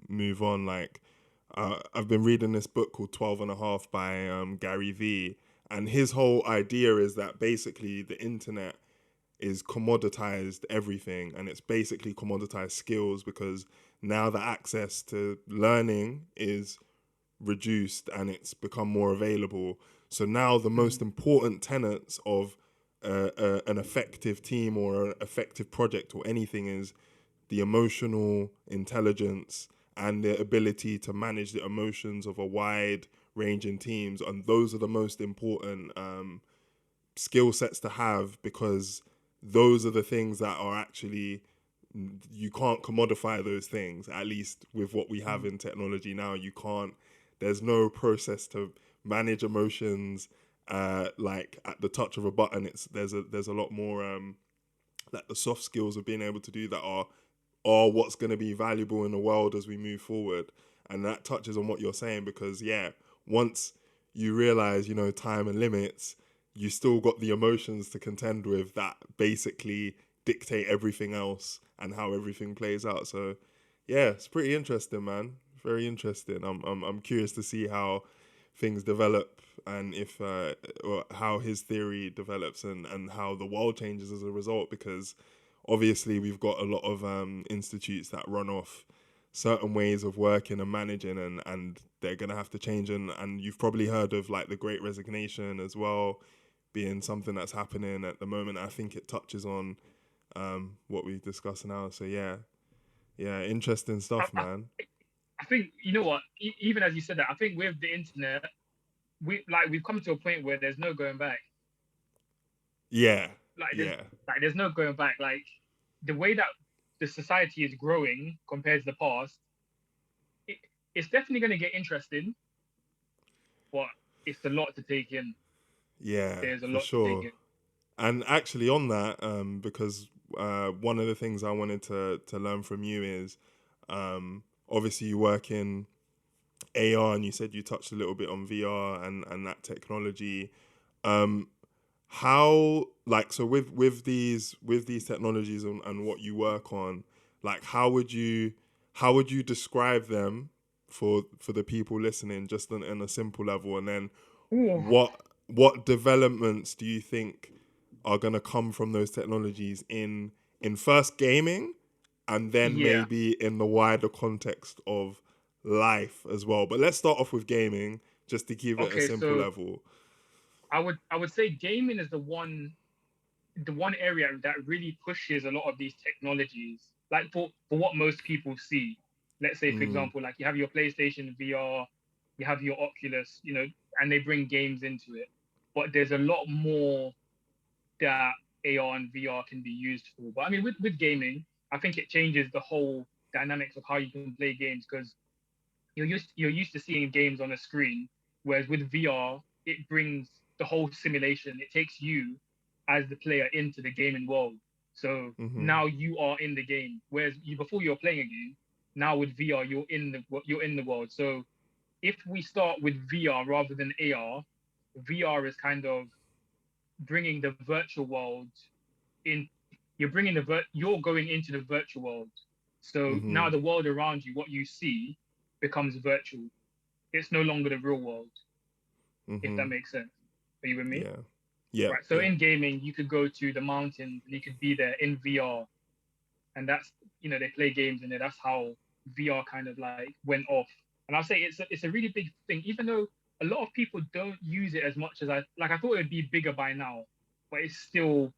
move on, like I've been reading this book called 12 and a Half by Gary V, and his whole idea is that basically the internet is commoditized everything, and it's basically commoditized skills, because now the access to learning is reduced and it's become more available. So now the most important tenets of an effective team or an effective project or anything is the emotional intelligence and the ability to manage the emotions of a wide range in teams. And those are the most important skill sets to have, because those are the things that are actually, you can't commodify those things, at least with what we have in technology now. You can't, there's no process to manage emotions like at the touch of a button. There's a lot more like the soft skills of being able to do that are what's going to be valuable in the world as we move forward. And that touches on what you're saying, because once you realize, time and limits, you still got the emotions to contend with that basically dictate everything else and how everything plays out. So it's pretty interesting, man. Very interesting. I'm curious to see how things develop, and if or how his theory develops, and how the world changes as a result, because obviously we've got a lot of institutes that run off certain ways of working and managing, and they're going to have to change. And you've probably heard of like the Great Resignation as well, being something that's happening at the moment. I think it touches on what we discuss now. So interesting stuff, man. I think, you know what, even as you said that, I think with the internet, we've come to a point where there's no going back. There's no going back. Like, the way that the society is growing compared to the past, it's definitely going to get interesting, but it's a lot to take in. There's a lot to take in. And actually on that, because one of the things I wanted to learn from you is, obviously you work in AR, and you said you touched a little bit on VR and that technology. How, like, so with these technologies and what you work on, like, how would you describe them for the people listening, just in a simple level? And then what developments do you think are going to come from those technologies in first gaming, and then maybe in the wider context of life as well? But let's start off with gaming, just to keep it a simple level. I would say gaming is the one area that really pushes a lot of these technologies, like for what most people see. Let's say, for example, like you have your PlayStation VR, you have your Oculus, and they bring games into it. But there's a lot more that AR and VR can be used for. But I mean, with gaming, I think it changes the whole dynamics of how you can play games, because you're used to seeing games on a screen, whereas with VR, it brings the whole simulation. It takes you as the player into the gaming world. So now you are in the game, whereas before you're playing a game. Now with VR, you're in the world. So if we start with VR rather than AR, VR is kind of bringing the virtual world in. You're going into the virtual world. So now the world around you, what you see, becomes virtual. It's no longer the real world. If that makes sense. Are you with me? Yeah. Right. So in gaming, you could go to the mountains and you could be there in VR, and that's, they play games in there. That's how VR kind of like went off. And I'll say it's a really big thing, even though a lot of people don't use it as much as I thought it would be bigger by now, but it's still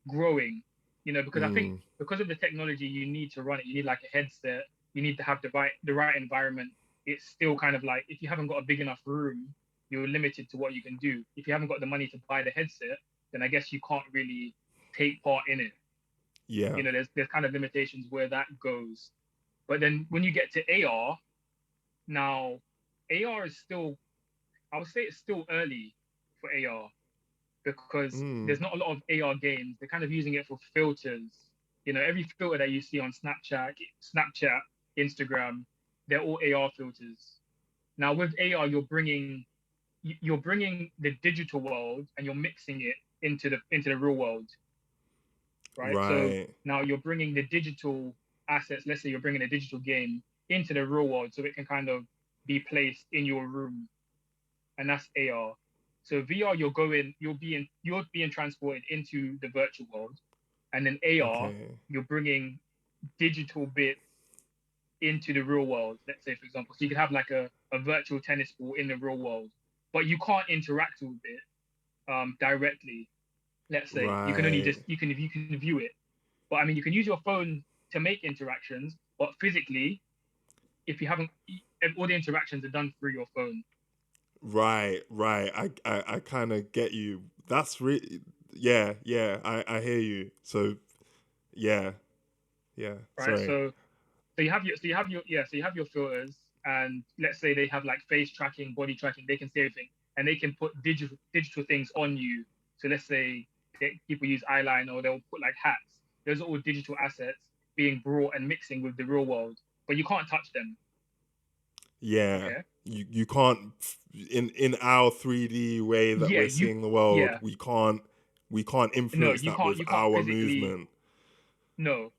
growing. Because I think because of the technology, you need to run it. You need like a headset. You need to have the right environment. It's still kind of like, if you haven't got a big enough room, you're limited to what you can do. If you haven't got the money to buy the headset, then I guess you can't really take part in it. Yeah. There's kind of limitations where that goes. But then when you get to AR, now AR is still, I would say it's still early for AR, because there's not a lot of AR games. They're kind of using it for filters. Every filter that you see on Snapchat, Instagram, they're all AR filters. Now with AR, you're bringing the digital world and you're mixing it into the real world, right? So now you're bringing the digital assets. Let's say you're bringing a digital game into the real world, so it can kind of be placed in your room, and that's AR. So VR, you're being transported into the virtual world. and then AR, Okay. you're bringing digital bits into the real world. Let's say, for example, so you could have like a virtual tennis ball in the real world, but you can't interact with it directly. Let's say you can only Right. just you can view it, but I mean you can use your phone to make interactions, but physically, if you haven't, if all the interactions are done through your phone. Right. Right. I kind of get you. That's really. Yeah. Yeah. I hear you. So yeah. Yeah. Right? Sorry. So you have your filters, and let's say they have like face tracking, body tracking, they can see everything, and they can put digital things on you. So let's say people use eyeliner, or they'll put like hats. Those are all digital assets being brought and mixing with the real world, but you can't touch them. Yeah. Okay. You can't in our 3D way that Yeah, we're seeing the world, yeah. we can't No, influence that with you can't our physically. movement. No.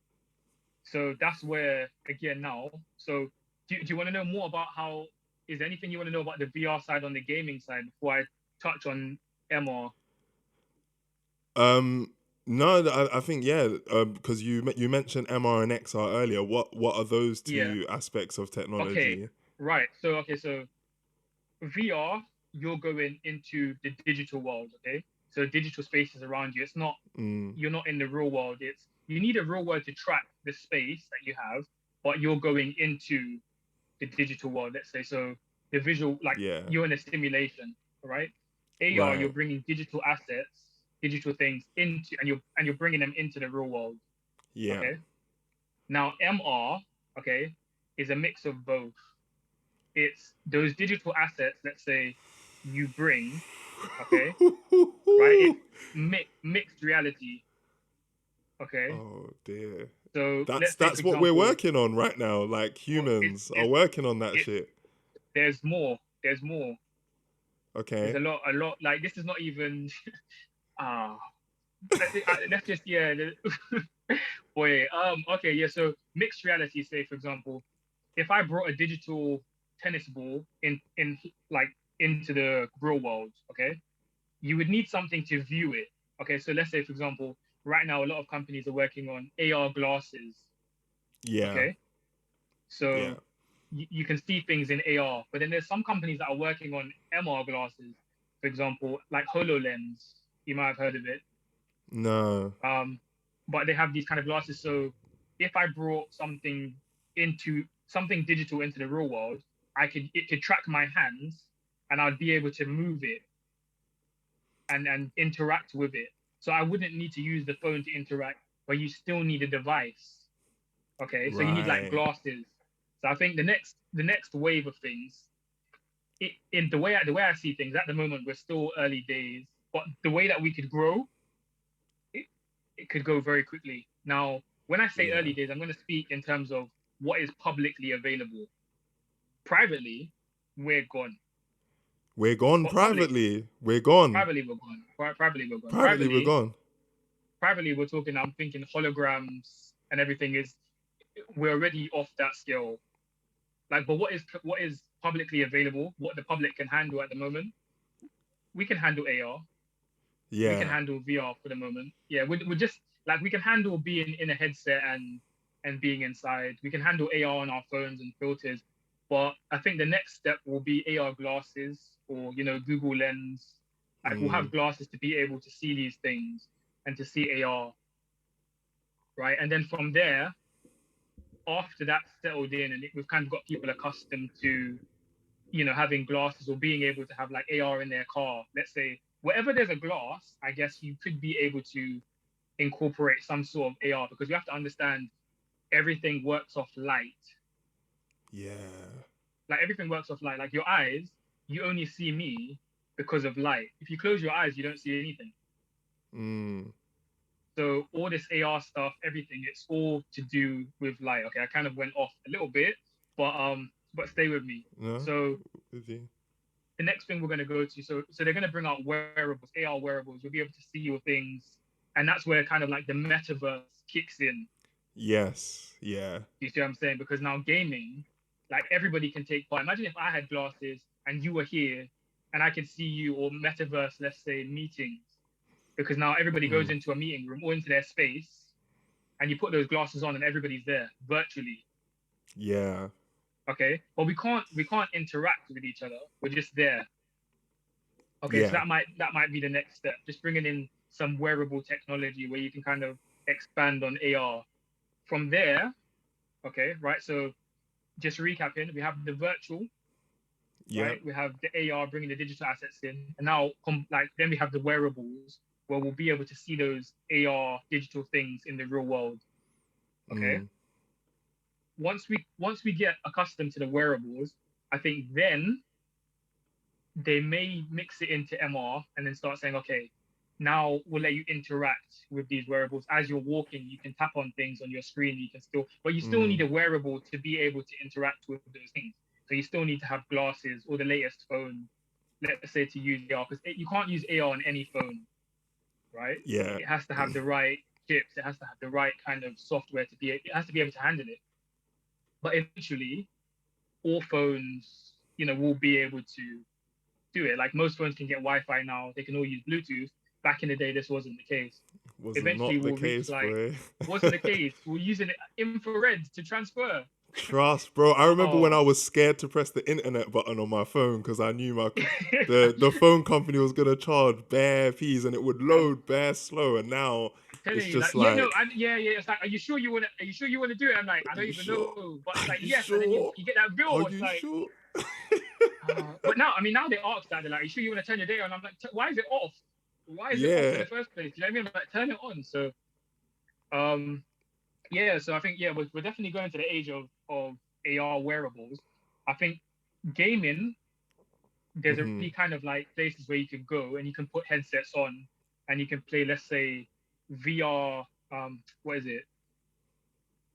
So that's where again now. So do you want to know more about how? Is there anything you want to know about the VR side on the gaming side before I touch on MR? Um no, I think yeah, because you mentioned MR and XR earlier. What are those Yeah. two aspects of Okay. technology? Right. So VR, you're going into the digital world. Okay. So digital spaces around you. It's not. Mm, You're not in the real world. It's you need a real world to track the space that you have, but you're going into the digital world. Let's say so. The visual, like yeah. you're in a simulation, right? AR, you're Right. bringing digital assets, digital things into, and you're bringing them into the real world. Yeah. Okay. Now MR, okay, is a mix of both. It's those digital assets. Let's say you bring, okay, right? It's mixed reality. Okay. Oh dear. So That's let's say, for that's what we're example, working on right now. Like well, humans are working on that it's shit. there's more. There's more. There's Okay. a lot. Like this is not even. Ah, let's just yeah. Boy, okay, yeah. So mixed reality. Say, for example, if I brought a digital tennis ball in like into the real world, okay, you would need something to view it. Okay, so let's say, for example, right now a lot of companies are working on AR glasses. Yeah. Okay, so Yeah. you can see things in AR, but then there's some companies that are working on MR glasses, for example, like HoloLens. You might have heard of it. No. Um, but they have these kind of glasses. So if I brought something digital into the real world, it could track my hands, and I'd be able to move it and interact with it. So I wouldn't need to use the phone to interact, but you still need a device. Okay, so you need like Right. glasses. So I think the next wave of things, in the way I see things at the moment, we're still early days, but the way that we could grow, it, it could go very quickly. Now, when I say Yeah. early days, I'm going to speak in terms of what is publicly available. Privately, we're gone, We're gone but public privately. We're gone. privately we're gone. Privately we're gone. Privately we're gone. Privately we're talking. I'm thinking holograms and everything is we're already off that scale. Like, but what is publicly available? What the public can handle at the moment? We can handle AR. We can Yeah. handle VR for the moment. Yeah, we're just like we can handle being in a headset and being inside. We can handle AR on our phones and filters. But I think the next step will be AR glasses or Google Lens. Like we'll Mm, have glasses to be able to see these things and to see AR, right? And then from there, after that's settled in and we've kind of got people accustomed to having glasses or being able to have like AR in their car. Let's say wherever there's a glass, I guess you could be able to incorporate some sort of AR because you have to understand everything works off light. yeah. Like everything works off light. Like your eyes, you only see me because of light. If you close your eyes, you don't see anything. Mm, So all this AR stuff, everything, it's all to do with light. Okay, I kind of went off a little bit, but stay with me. no. So With you. the next thing we're going to go to, so they're going to bring out wearables, AR wearables. You'll be able to see your things, and that's where kind of like the metaverse kicks in. Yes. Yeah. You see what I'm saying? Because now gaming, like everybody can take part. Imagine if I had glasses and you were here, and I could see you, or metaverse, let's say meetings, because now everybody goes Mm, into a meeting room or into their space. and you put those glasses on and everybody's there virtually. Yeah. Okay, but we can't interact with each other. We're just there. Okay, so Yeah. that might be the next step. Just bringing in some wearable technology where you can kind of expand on AR. From there, okay, right? So just recapping, we have the virtual, Yeah. right? We have the AR bringing the digital assets in, and now like then we have the wearables where we'll be able to see those AR digital things in the real world. Okay. Mm. Once we get accustomed to the wearables, I think then they may mix it into MR and then start saying, okay, now we'll let you interact with these wearables as you're walking. You can tap on things on your screen. But you still need Mm. a wearable to be able to interact with those things. So you still need to have glasses or the latest phone, let's say, to use AR, because you can't use AR on any phone, right? Yeah. It has to have the right chips. It has to have the right kind of software it has to be able to handle it. But eventually, all phones, will be able to do it. Like most phones can get Wi-Fi now. They can all use Bluetooth. Back in the day, this wasn't the case. Was Eventually, not the we'll reach case, boy. wasn't the case. We're using infrared to transfer. Trust, bro. I remember when Oh, I was scared to press the internet button on my phone because I knew the phone company was gonna charge bare fees and it would I'm load bare slow. And now telling it's you, like, just yeah, no, like, yeah. It's like, are you sure you want to? Are you sure you want to do it? I'm like, I are don't you even sure? know, but it's Are like, you yes, and then you, sure? you get that Are bill. It's you like, sure? but now, I mean, now they ask that. They're like, are you sure you want to turn your data on? I'm like, why is it off? Why is it off in Yeah. the first place? You know what I mean? Like, turn it on. So, um, yeah. So I think we're definitely going to the age of AR wearables. I think gaming, there's Hmm. already kind of like places where you can go and you can put headsets on and you can play, let's say, VR. What is it?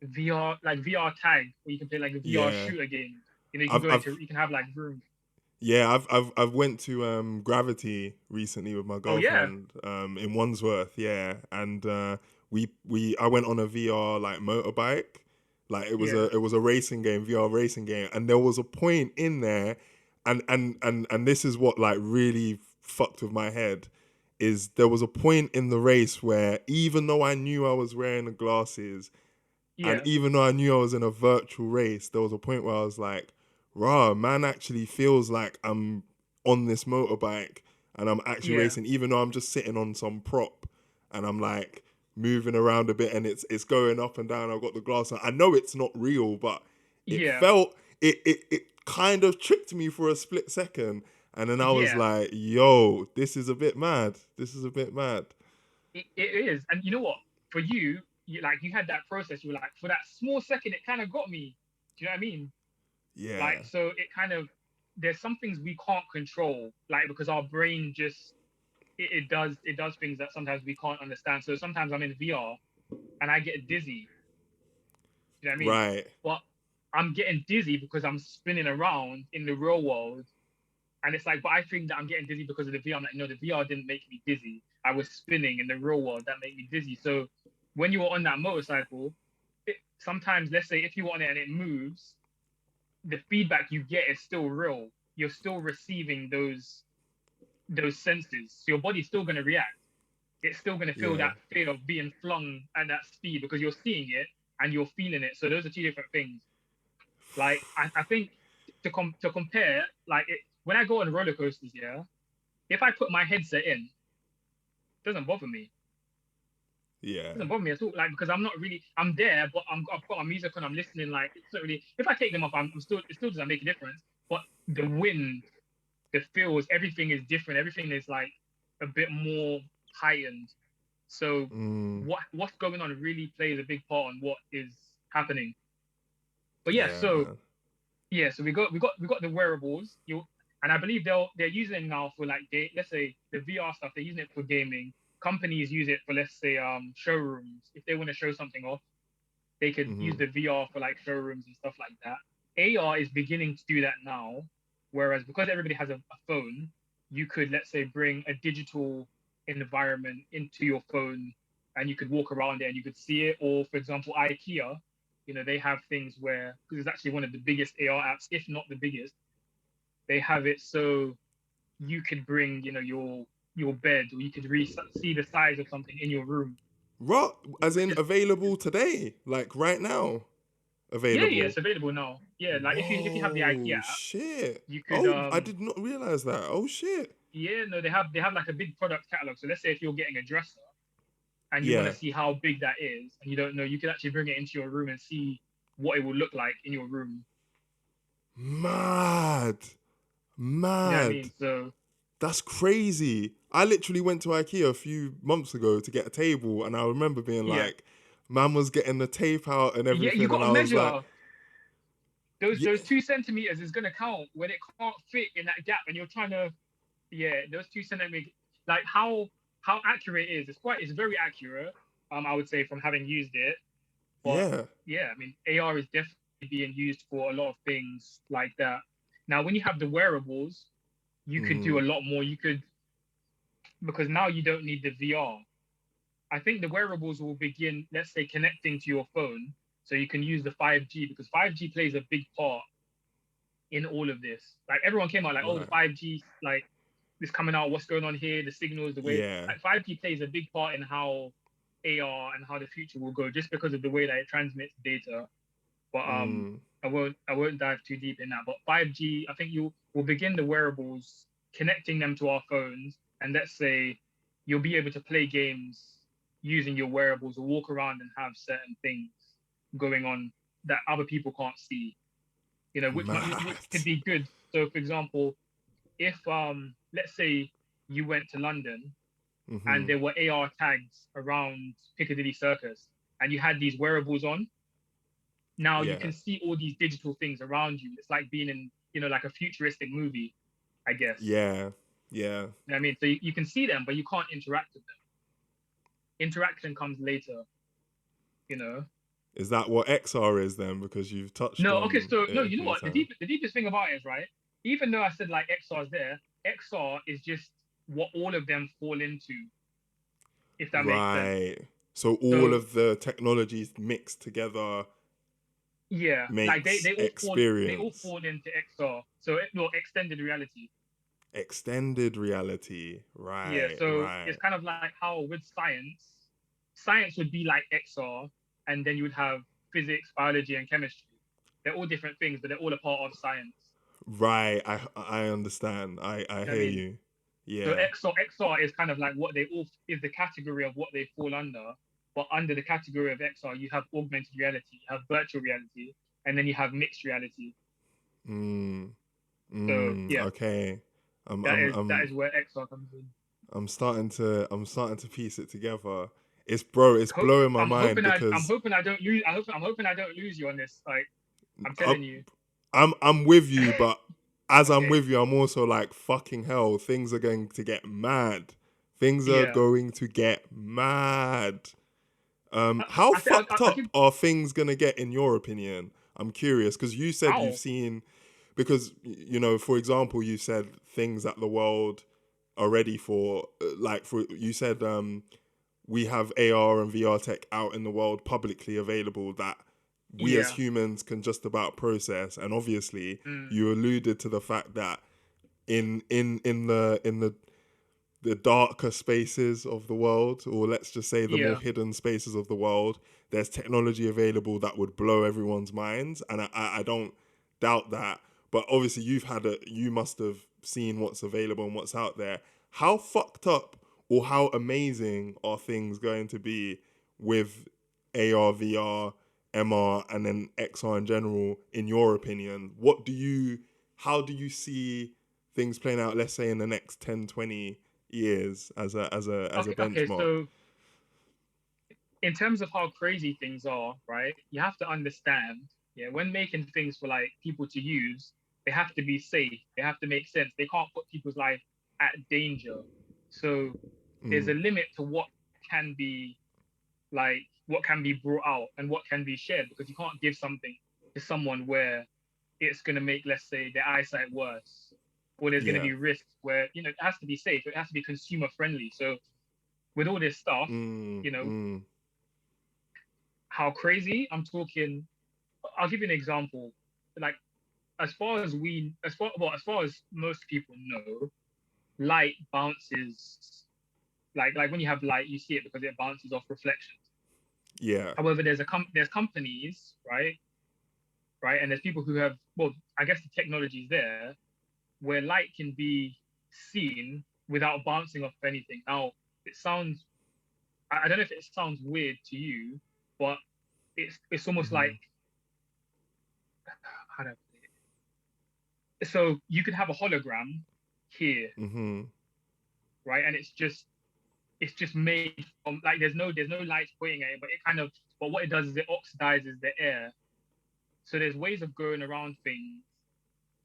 VR, like VR tag, where you can play like a VR Yeah. shooter game. You can I've go I've into, you can have like rooms. Yeah, I've went to Gravity recently with my Oh yeah, girlfriend in Wandsworth, yeah, and I went on a VR like motorbike, like yeah, it was a racing game, VR racing game, and there was a point in there, and this is what like really fucked with my head, is there was a point in the race where even though I knew I was wearing the glasses, and yeah, even though I knew I was in a virtual race, there was a point where I was like, rah, man actually feels like I'm on this motorbike and I'm actually yeah, racing, even though I'm just sitting on some prop and I'm like moving around a bit and it's going up and down. I've got the glass on. I know it's not real, but it yeah, felt it kind of tricked me for a split second. And then I was yeah. like, yo, this is a bit mad. This is a bit mad. It is, and you know what? For you, you had that process. You were like, for that small second, it kind of got me. Do you know what I mean? Yeah. Like, so it kind of, there's some things we can't control, like because our brain just it does things that sometimes we can't understand. So sometimes I'm in VR and I get dizzy. Do you know what I mean? Right. But I'm getting dizzy because I'm spinning around in the real world. And it's like, but I think that I'm getting dizzy because of the VR. I'm like, no, the VR didn't make me dizzy. I was spinning in the real world that made me dizzy. So when you were on that motorcycle, sometimes, let's say, if you were on it and it moves, the feedback you get is still real. You're still receiving those senses. So your body's still going to react. It's still going to feel Yeah. that fear of being flung at that speed because you're seeing it and you're feeling it. So those are two different things. Like I think to compare, like when I go on roller coasters, yeah, if I put my headset in, it doesn't bother me. Yeah. It doesn't bother me at all. Like because I'm not really, I'm there, but I've got my music on, I'm listening. Like it's not really. If I take them off, I'm still, it still doesn't make a difference. But the wind, the feels, everything is different. Everything is like a bit more heightened. So Mm. what's going on really plays a big part on what is happening. But yeah, Yeah, so man. yeah, so we got the wearables. And I believe they're using it now for like let's say the VR stuff. They're using it for gaming. Companies use it for, let's say, showrooms. If they want to show something off, they could use Hmm. the VR for like showrooms and stuff like that. AR is beginning to do that now. Whereas because everybody has a phone, you could, let's say, bring a digital environment into your phone and you could walk around it and you could see it. Or for example, IKEA, they have things where, because it's actually one of the biggest AR apps, if not the biggest, they have it so you could bring, your bed, or you could see the size of something in your room. As which in is available today, like right now, yeah, available. it's available now. Yeah, like if you have the IKEA Whoa, app, shit. you could Oh, I did not realize that. Oh, shit. yeah, no, they have like a big product catalog. So let's say if you're getting a dresser and you want to Yeah. see how big that is, and you don't know, you can actually bring it into your room and see what it will look like in your room. Mad. You know what I mean? Mad. So That's crazy. I literally went to IKEA a few months ago to get a table, and I remember being yeah, like, man was getting the tape out and yeah, you everything, got and to I was like, measure those yeah, those 2 centimeters is gonna count when it can't fit in that gap, and you're trying to yeah, those 2 centimeters, like how accurate it is. It's very accurate. I would say from having used it, but yeah. yeah, I mean AR is definitely being used for a lot of things like that. Now, when you have the wearables, you could do Mm, a lot more. You could because now you don't need the VR. I think the wearables will begin, let's say, connecting to your phone, so you can use the 5G because 5G plays a big part in all of this. Like everyone came out like, oh, the right. 5G, like this coming out, what's going on here, the signals, the way Yeah. like 5G plays a big part in how AR and how the future will go, just because of the way that it transmits data. But Mm, I won't dive too deep in that. But 5G, I think you will begin the wearables, connecting them to our phones, and let's say you'll be able to play games using your wearables or walk around and have certain things going on that other people can't see. Which mad. could be good. So, for example, if let's say you went to London and Mm-hmm. there were AR tags around Piccadilly Circus and you had these wearables on, now you Yeah. can see all these digital things around you. It's like being in, like a futuristic movie, I guess. Yeah. Yeah. You know what I mean? So you can see them, but you can't interact with them. Interaction comes later, you know? Is that what XR is then? Because you've touched No, okay, on so no, it a you know few what? times. The deepest thing about it is, right? Even though I said like XR is there, XR is just what all of them fall into, if that makes sense. Right. So all So of the technologies mixed together yeah, like they, makes they all fall they all experience. fall into XR. So no, extended reality. Extended reality. Yeah, Right, so it's right. kind of like how with science would be like XR, and then you would have physics, biology, and chemistry. They're all different things, but they're all a part of science. Right. I understand. I You know what I hear mean? you. So Yeah. XR is kind of like what they all is the category of what they fall under. But under the category of XR, you have augmented reality, you have virtual reality, and then you have mixed reality. Mm, So yeah, okay. I'm that I'm is that I'm is where XR comes in. I'm starting to piece it together. It's Hope blowing my I'm mind hoping I'm because hoping I don't lose. I'm hoping I don't lose you on this. Like I'm I'm telling you. I'm with you, but as I'm Okay. with you, I'm also like fucking hell. Things are going to get mad. Things are Yeah. going to get mad. How I think fucked I'll up give are things gonna get in your opinion? I'm curious because you said you've how. seen, because for example, you said things that the world are ready for. Like for you said, we have AR and VR tech out in the world publicly available that we as Yeah. humans can just about process. And obviously, Mm, you alluded to the fact that in the darker spaces of the world, or let's just say the more yeah. hidden spaces of the world, there's technology available that would blow everyone's minds, and I don't doubt that. But obviously, you must have seen what's available and what's out there. How fucked up or how amazing are things going to be with AR, VR, MR, and then XR in general? In your opinion, how do you see things playing out? Let's say in the next 10, 20 years as a Okay. benchmark. So in terms of how crazy things are, right? You have to understand. Yeah. When making things for like people to use, they have to be safe. They have to make sense. They can't put people's life at danger. So there's a Mm, limit to can be what can be brought out and what can be shared, because you can't give something to someone where it's going to make, let's say, their eyesight worse, or there's going to yeah. be risks where it has to be safe, it has to be consumer friendly. So with all this stuff, Mm, you know mm, how crazy I'm talking. I'll give you an example. Like as far as most people know, light bounces like when you have light, you see it because it bounces off reflections. Yeah. However, there's companies, right, and there's people who have, well, I guess the technology is there where light can be seen without bouncing off anything. Now, it sounds, I don't know if it sounds weird to you, but it's almost like, how do I put it? So you could have a hologram here, Mm-hmm. right, and it's just made from, like, there's no lights pointing at it, but it kind of, but what it does is it oxidizes the air. So there's ways of going around things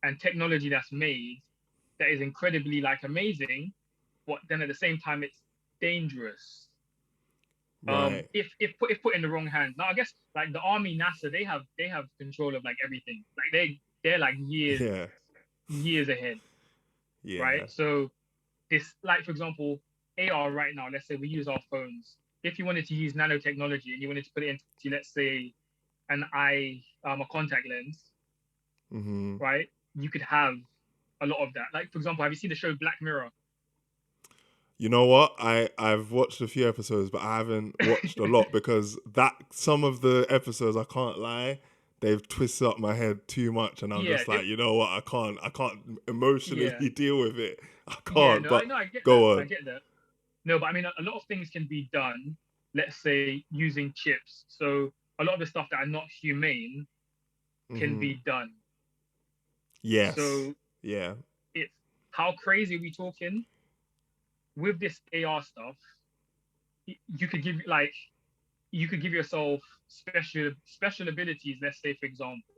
and technology that's made that is incredibly like amazing, but then at the same time it's dangerous. Right. If put in the wrong hands. Now I guess like the army, NASA, they have control of like everything. Like they're like Yeah. years ahead, Yeah. right? So this, like, for example, AR right now, let's say we use our phones. If you wanted to use nanotechnology and you wanted to put it into, let's say, a contact lens, Mm-hmm. right? You could have a lot of that. Like, for example, have you seen the show Black Mirror? You know what? I've watched a few episodes, but I haven't watched a lot because that some of the episodes, I can't lie, they've twisted up my head too much, and I'm Yeah, just like, you know what? I can't emotionally yeah, deal with it. I yeah. can't. No, I But know, I get that. go I on. get that. No, but I mean, a lot of things can be done. Let's say using chips. So a lot of the stuff that are not humane can Mm-hmm. be done. Yes. So Yeah. it's, how crazy are we talking with this AR stuff? You could give, like, you could give yourself special abilities. Let's say, for example,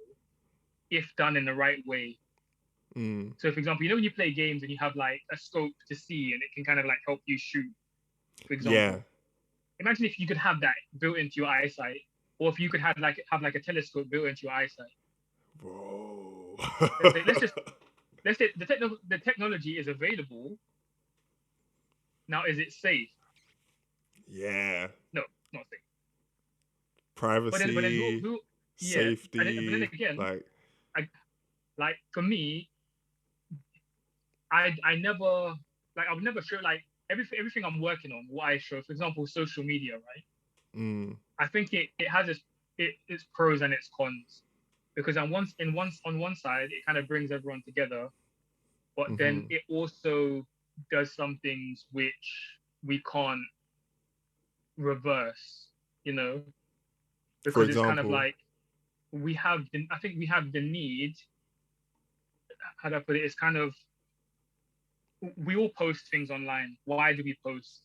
if done in the right way. Mm. So, for example, when you play games and you have like a scope to see, and it can kind of like help you shoot, for Yeah. example. Imagine if you could have that built into your eyesight, or if you could have like a telescope built into your eyesight. Bro. Let's say the technology is available. Now, is it safe? Yeah. No, not safe. But then Privacy, yeah. But then safety, again, like. I, like, for me, I never, like, I would never show, like, everything I'm working on, what I show, for example, social media, right? Mm. I think it has its pros and its cons, because on one side it kind of brings everyone together, but then Mm-hmm. it also does some things which we can't reverse, you know, For because it's kind of example. like I think we have the need. How do I put it? It's kind of, we all post things online. Why do we post?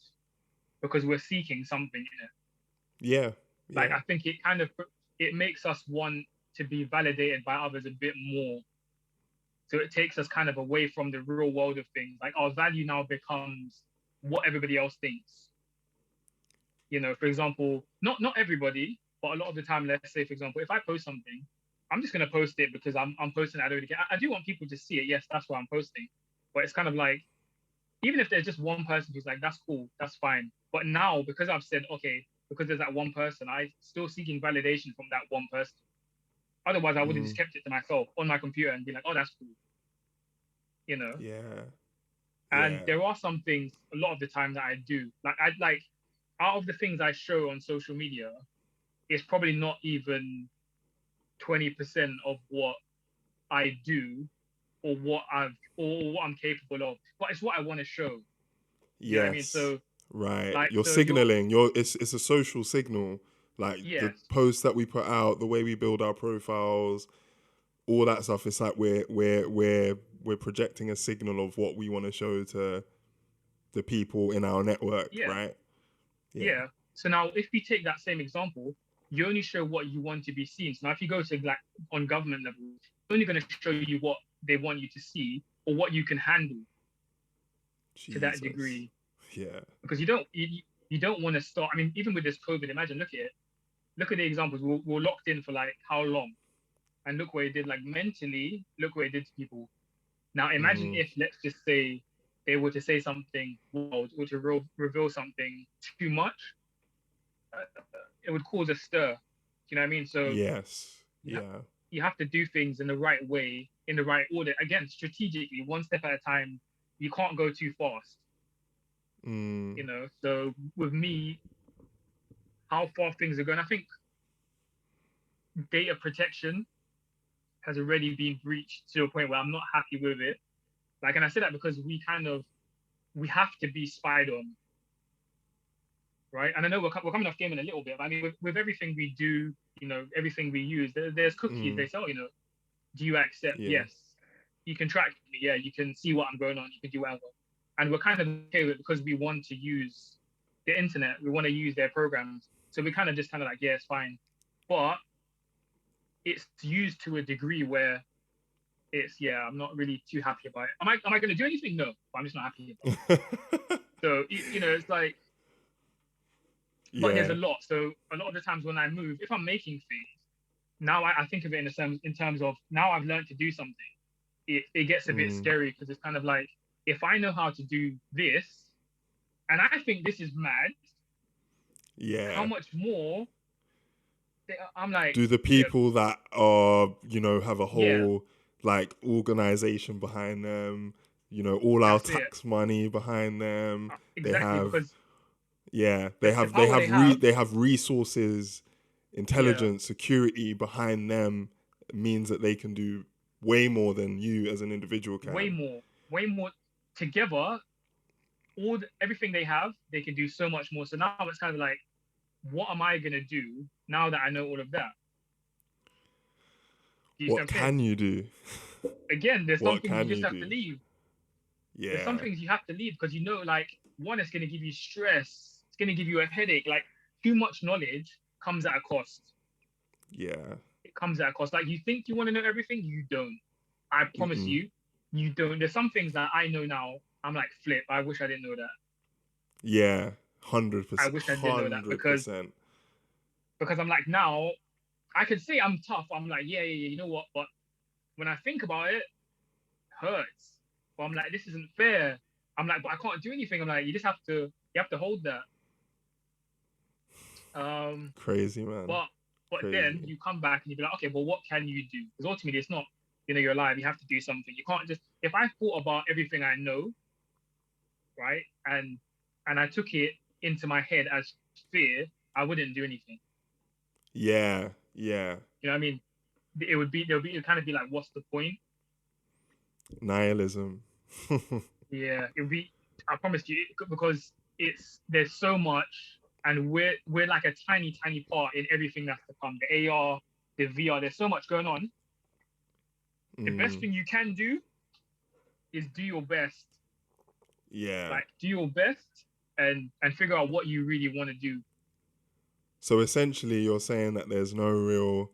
Because we're seeking something in it. Yeah. Like, Yeah. I think it makes us want to be validated by others a bit more. So it takes us kind of away from the real world of things. Like, our value now becomes what everybody else thinks. For example, not everybody, but a lot of the time, let's say, for example, if I post something, I'm just gonna post it because I'm posting it. I don't really care. I do want people to see it. Yes, that's why I'm posting. But it's kind of like, even if there's just one person who's like, that's cool, that's fine. But now, because I've said, okay, because there's that one person, I still seeking validation from that one person. Otherwise, I would have Mm. just kept it to myself on my computer and be like, oh, that's cool, you know. Yeah. And Yeah. there are some things a lot of the time that I do. Like, I like, out of the things I show on social media, it's probably not even 20% of what I do, or what I'm capable of. But it's what I want to show. You know what I mean? Yes. So, Right. like, You're so you're signaling. It's a social signal. Like the yes, posts that we put out, the way we build our profiles, all that stuff. It's like we're projecting a signal of what we want to show to the people in our network, yeah, right? Yeah. yeah. So now, if we take that same example, you only show what you want to be seen. So now, if you go to, like, on government level, they're only going to show you what they want you to see, or what you can handle to that Jesus. degree, Yeah. because you don't want to start. I mean, even with this COVID, imagine, look at it. Look at the examples. We're locked in for like how long, and look what it did. Like, mentally, look what it did to people. Now, imagine Mm-hmm. if, let's just say, they were to say something wild, or to reveal something too much, it would cause a stir. Do you know what I mean? So Yes. you, ha- Yeah. you have to do things in the right way, in the right order. Again, strategically, one step at a time. You can't go too fast. You know, so with me, how far things are going, I think data protection has already been breached to a point where I'm not happy with it. Like, and I say that because we have to be spied on, right? And I know we're coming off gaming a little bit, but I mean, with everything we do, you know, everything we use, there's cookies. They say, oh, you know, do you accept? Yeah. Yes. You can track me. Yeah, you can see what I'm going on. You can do whatever. And we're kind of okay with it because we want to use the internet. We want to use their programs. So we kind of just like, yeah, it's fine. But it's used to a degree where I'm not really too happy about it. Am I going to do anything? No, but I'm just not happy about it. So, you know, it's like, but there's a lot. So a lot of the times when I move, if I'm making things, now I think of it in terms of now I've learned to do something. It gets a bit scary because it's kind of like, if I know how to do this, and I think this is mad, how much more? I'm like, do the people that are, you know, have a whole like organization behind them, you know, all our tax money behind them. Exactly, they have, because they have resources, intelligence, security behind them. Means that they can do way more than you as an individual can. Way more together. Everything they have, they can do so much more. So now it's kind of like, what am I gonna do now that I know all of that? What can you do? Again, there's some things you just have to leave. Yeah. There's some things you have to leave because you know, like, one, it's gonna give you stress. It's gonna give you a headache. Like, too much knowledge comes at a cost. Yeah. It comes at a cost. Like, you think you want to know everything, you don't. I promise you don't. There's some things that I know now. I'm like, flip. I wish I didn't know that. Yeah, 100%. I wish I didn't know that because I'm like, now I could say I'm tough. I'm like, yeah, you know what? But when I think about it, it hurts. But I'm like, this isn't fair. I'm like, but I can't do anything. I'm like, you have to hold that. Crazy, man. But then you come back and you be like, okay, well, what can you do? Because ultimately, it's not, you know, you're alive. You have to do something. You can't just. If I thought about everything I know, right, and I took it into my head as fear, I wouldn't do anything. Yeah. You know what I mean? It would kind of be like, what's the point? Nihilism. Yeah, it would be. I promise you, because there's so much, and we're like a tiny part in everything that's to come. The AR, the VR. There's so much going on. The best thing you can do is do your best. Yeah. Like, do your best and figure out what you really want to do. So essentially, you're saying that there's no real.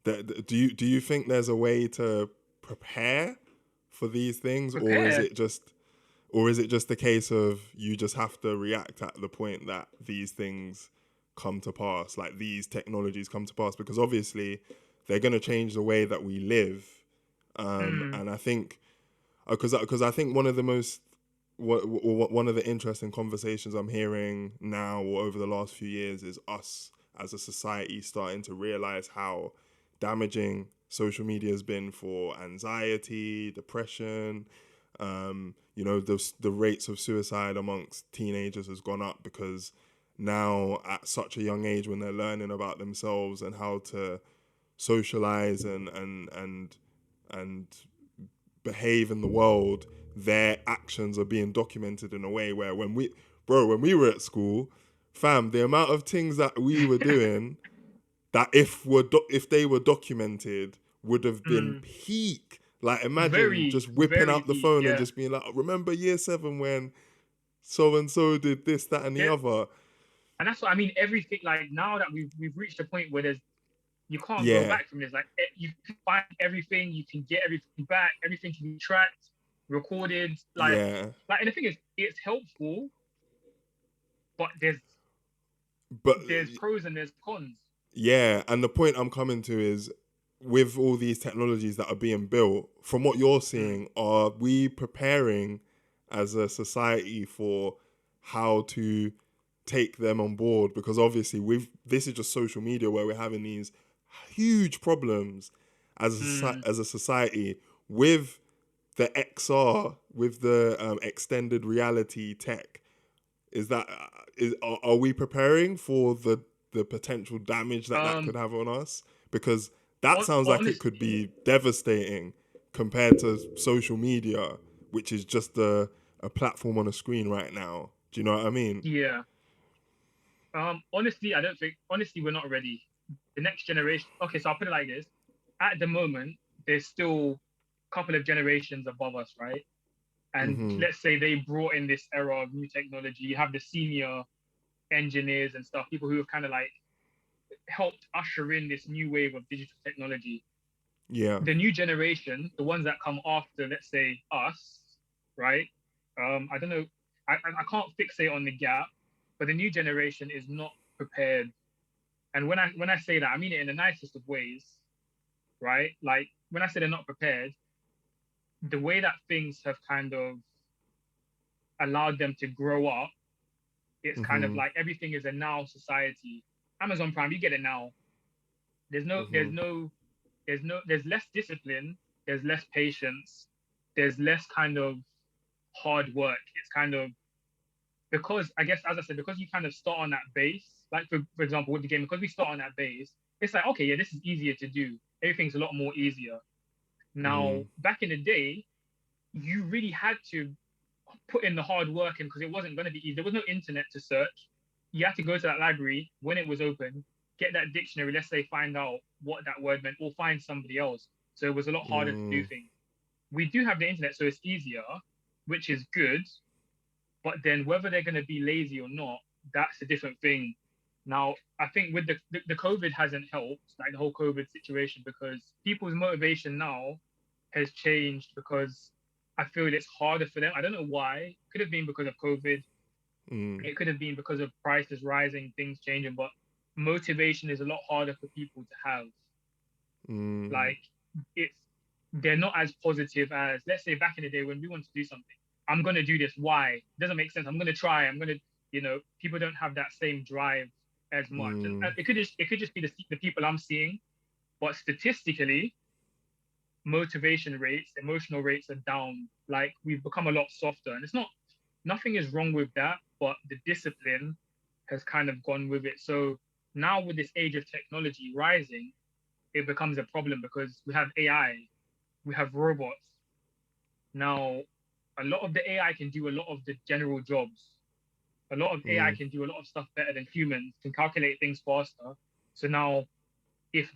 Do you think there's a way to prepare for these things, or is it just the case of you just have to react at the point that these things come to pass, like these technologies come to pass? Because obviously, they're going to change the way that we live, and I think, because I think one of the interesting conversations I'm hearing now or over the last few years is us as a society starting to realize how damaging social media has been for anxiety, depression. You know, the rates of suicide amongst teenagers has gone up because now at such a young age, when they're learning about themselves and how to socialize and behave in the world, their actions are being documented in a way where when we were at school, fam, the amount of things that we were doing that if they were documented would have been peak. Like, imagine just whipping out the phone and just being like, remember year 7 when so and so did this, that, and the other. And that's what I mean. Everything, like, now that we've reached a point where you can't go back from this. Like, you can find everything, you can get everything back, everything can be tracked, recorded. Like, and the thing is, it's helpful, but there's pros and there's cons. Yeah, and the point I'm coming to is, with all these technologies that are being built, from what you're seeing, are we preparing as a society for how to take them on board? Because obviously this is just social media where we're having these huge problems as a society with the XR, with the extended reality tech, Is that are we preparing for the potential damage that could have on us? Because that sounds like it could be devastating compared to social media, which is just a platform on a screen right now. Do you know what I mean? Yeah. Honestly, I don't think. Honestly, we're not ready. The next generation. Okay, so I'll put it like this. At the moment, there's still a couple of generations above us, right? And let's say they brought in this era of new technology. You have the senior engineers and stuff, people who have kind of like helped usher in this new wave of digital technology. Yeah. The new generation, the ones that come after, let's say us, right? I don't know. I can't fixate on the gap, but the new generation is not prepared. And when I say that, I mean it in the nicest of ways, right? Like when I say they're not prepared, the way that things have kind of allowed them to grow up, it's kind of like everything is a now society. Amazon Prime, you get it now. There's less discipline, there's less patience, there's less kind of hard work. It's kind of because I guess, as I said, because you kind of start on that base, like for example with the game, because we start on that base, it's like, okay, yeah, this is easier to do. Everything's a lot more easier. Now, back in the day, you really had to put in the hard work in because it wasn't going to be easy. There was no internet to search. You had to go to that library when it was open, get that dictionary, let's say find out what that word meant, or find somebody else. So it was a lot harder to do things. We do have the internet, so it's easier, which is good. But then whether they're going to be lazy or not, that's a different thing. Now, I think with the COVID hasn't helped, like the whole COVID situation, because people's motivation now has changed because I feel it's harder for them. I don't know why. Could have been because of COVID. It could have been because of prices rising, things changing, but motivation is a lot harder for people to have. Like they're not as positive as, let's say, back in the day when we want to do something. I'm gonna do this. Why? It doesn't make sense. I'm gonna try. I'm gonna, people don't have that same drive as much. And it could just be the people I'm seeing, but statistically, motivation rates, emotional rates are down. Like we've become a lot softer, and nothing is wrong with that, but the discipline has kind of gone with it. So now with this age of technology rising, it becomes a problem because we have AI, we have robots. Now, a lot of the AI can do a lot of the general jobs. A lot of AI can do a lot of stuff better than humans, can calculate things faster. So now, if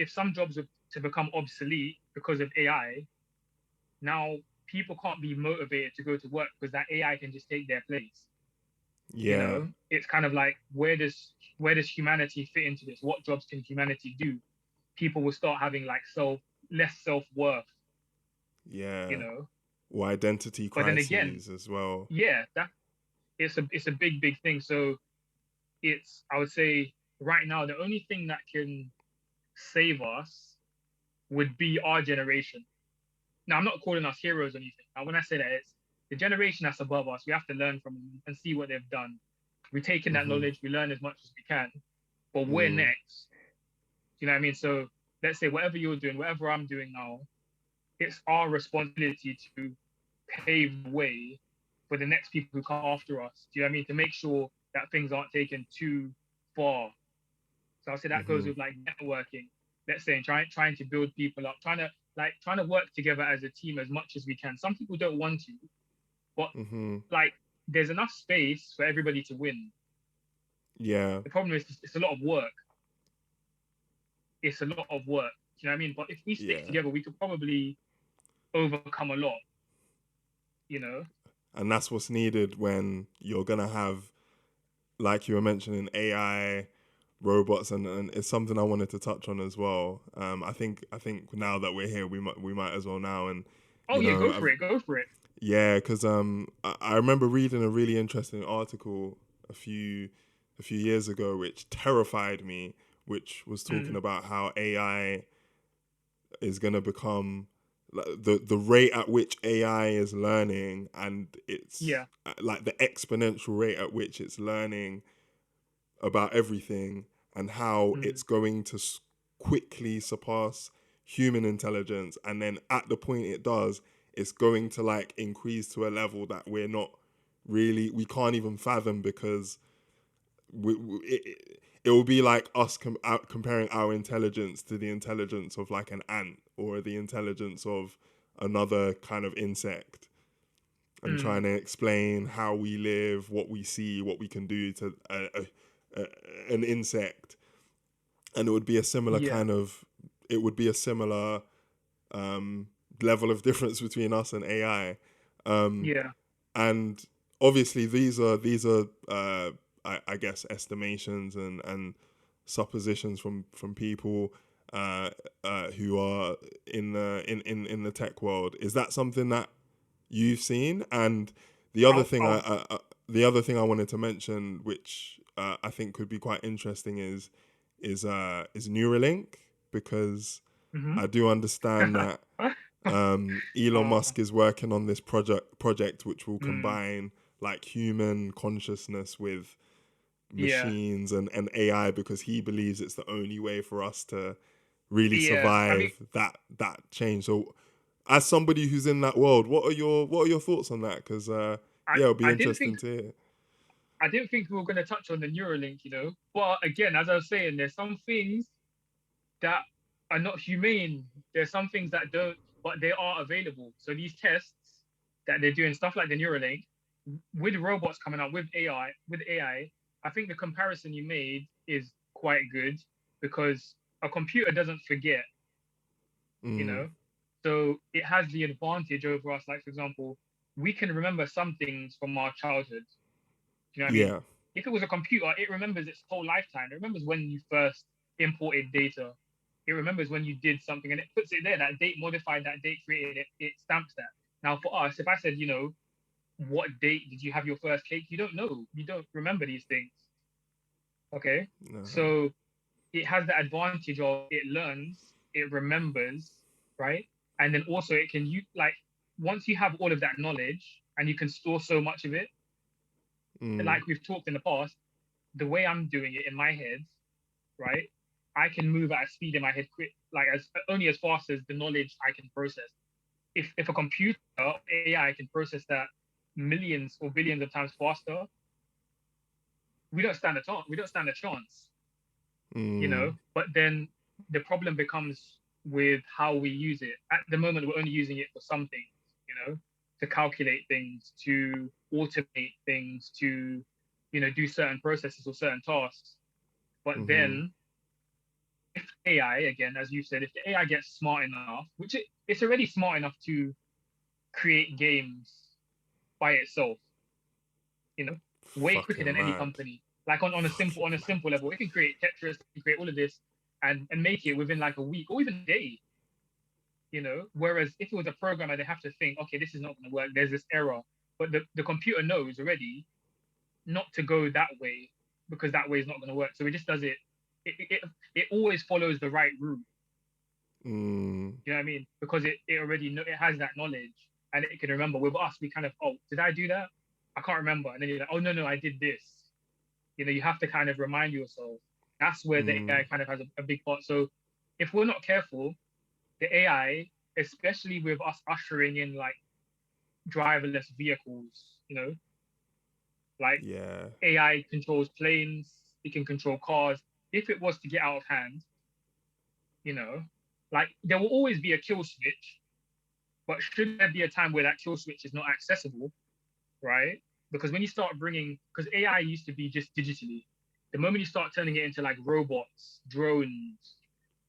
some jobs are to become obsolete because of AI, now people can't be motivated to go to work because that AI can just take their place. Yeah. It's kind of like where does humanity fit into this? What jobs can humanity do? People will start having like less self-worth. Yeah. Or identity But then again, crises as well. yeah, that it's a big thing. So I would say right now the only thing that can save us would be our generation. Now I'm not calling us heroes or anything. Now when I say that, it's the generation that's above us. We have to learn from them and see what they've done. We take in that knowledge, we learn as much as we can. But we're next. Do you know what I mean? So let's say whatever you're doing, whatever I'm doing now, it's our responsibility to pave the way for the next people who come after us. Do you know what I mean? To make sure that things aren't taken too far. So I'll say that goes with like networking, let's say, and trying to build people up, trying to work together as a team as much as we can. Some people don't want to, but like there's enough space for everybody to win. Yeah. The problem is it's a lot of work. It's a lot of work. Do you know what I mean? But if we stick together, we could probably overcome a lot. And that's what's needed when you're gonna have, like you were mentioning, AI, robots, and it's something I wanted to touch on as well. I think now that we're here, we might as well now. And go for it. Yeah, because I remember reading a really interesting article a few years ago, which terrified me, which was talking about how AI is gonna become the rate at which AI is learning, and it's like the exponential rate at which it's learning about everything, and how it's going to quickly surpass human intelligence, and then at the point it does, it's going to like increase to a level that we're not we can't even fathom, because it will be like us comparing our intelligence to the intelligence of like an ant or the intelligence of another kind of insect, and trying to explain how we live, what we see, what we can do to an insect. And it would be a similar level of difference between us and AI. And obviously these are I guess estimations and suppositions from people who are in the tech world. Is that something that you've seen? And the other thing I wanted to mention, which I think could be quite interesting, is Neuralink, because I do understand that Elon Musk is working on this project which will combine like human consciousness with machines and AI, because he believes it's the only way for us to really survive that change. So as somebody who's in that world, what are your thoughts on that? Because it'll be interesting to hear. I didn't think we were going to touch on the Neuralink, but again, as I was saying, there's some things that are not humane. There's some things that don't, but they are available. So these tests that they're doing, stuff like the Neuralink, with robots coming up, with AI, I think the comparison you made is quite good, because a computer doesn't forget, so it has the advantage over us. Like, for example, we can remember some things from our childhood. Do you know what I mean? If it was a computer, it remembers its whole lifetime. It remembers when you first imported data. It remembers when you did something, and it puts it there. That date modified, that date created it. It stamps that. Now, for us, if I said, what date did you have your first cake? You don't know. You don't remember these things. Okay? So it has the advantage of it learns, it remembers, right? And then also it can, once you have all of that knowledge and you can store so much of it, like we've talked in the past, the way I'm doing it in my head, right? I can move at a speed in my head quick, like only as fast as the knowledge I can process. If a computer or AI can process that millions or billions of times faster, we don't stand a chance. But then the problem becomes with how we use it. At the moment, we're only using it for some things, to calculate things, to automate things, to, do certain processes or certain tasks. But then if AI, again, as you said, if the AI gets smart enough, which it's already smart enough to create games by itself, way quicker than any company. Like on a simple level, it can create Tetris, it can create all of this and make it within like a week or even a day. Whereas if it was a programmer, they have to think, okay, this is not going to work. There's this error, but the computer knows already not to go that way, because that way is not going to work. So it just does it. It always follows the right route. You know what I mean? Because it already it has that knowledge, and it can remember. With us, we kind of, oh, did I do that? I can't remember. And then you're like, oh no, I did this. You have to kind of remind yourself. That's where the AI kind of has a big part. So if we're not careful, the AI, especially with us ushering in like driverless vehicles, AI controls planes, it can control cars. If it was to get out of hand, there will always be a kill switch, but should there be a time where that kill switch is not accessible, right? Because when you start because AI used to be just digitally, the moment you start turning it into like robots, drones,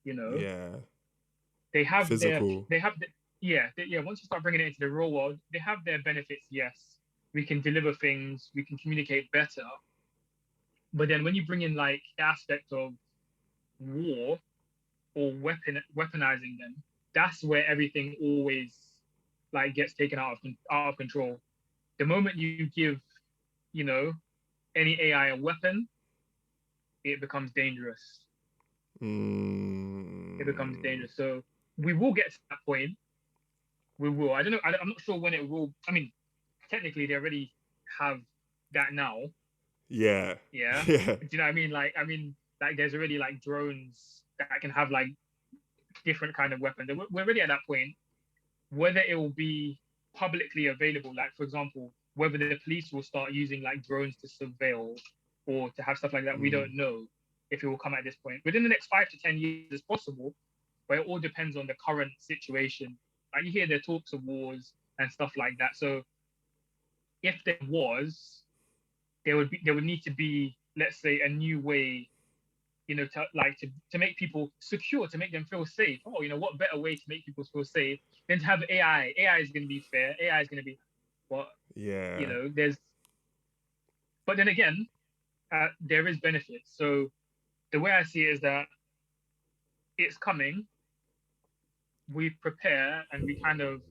they have physical. Once you start bringing it into the real world, they have their benefits. Yes, we can deliver things, we can communicate better. But then when you bring in like the aspect of war or weaponizing them, that's where everything always like gets taken out of control. The moment you give, any AI a weapon, it becomes dangerous. It becomes dangerous. So we will get to that point. We will. I don't know. I'm not sure when it will. I mean, technically, they already have that now. Yeah. Yeah. Do you know what I mean? Like, there's already like drones that can have like different kind of weapons. We're already at that point. Whether it will be publicly available, like for example, whether the police will start using like drones to surveil or to have stuff like that, we don't know if it will come at this point. Within the next 5 to 10 years, it's possible, but it all depends on the current situation. Like you hear there talks of wars and stuff like that. So if there was, there would need to be, let's say, a new way, to make people secure, to make them feel safe. Oh, what better way to make people feel safe than to have AI? AI is going to be fair. AI is going to be what, but then again, there is benefits. So the way I see it is that it's coming. We prepare and we kind of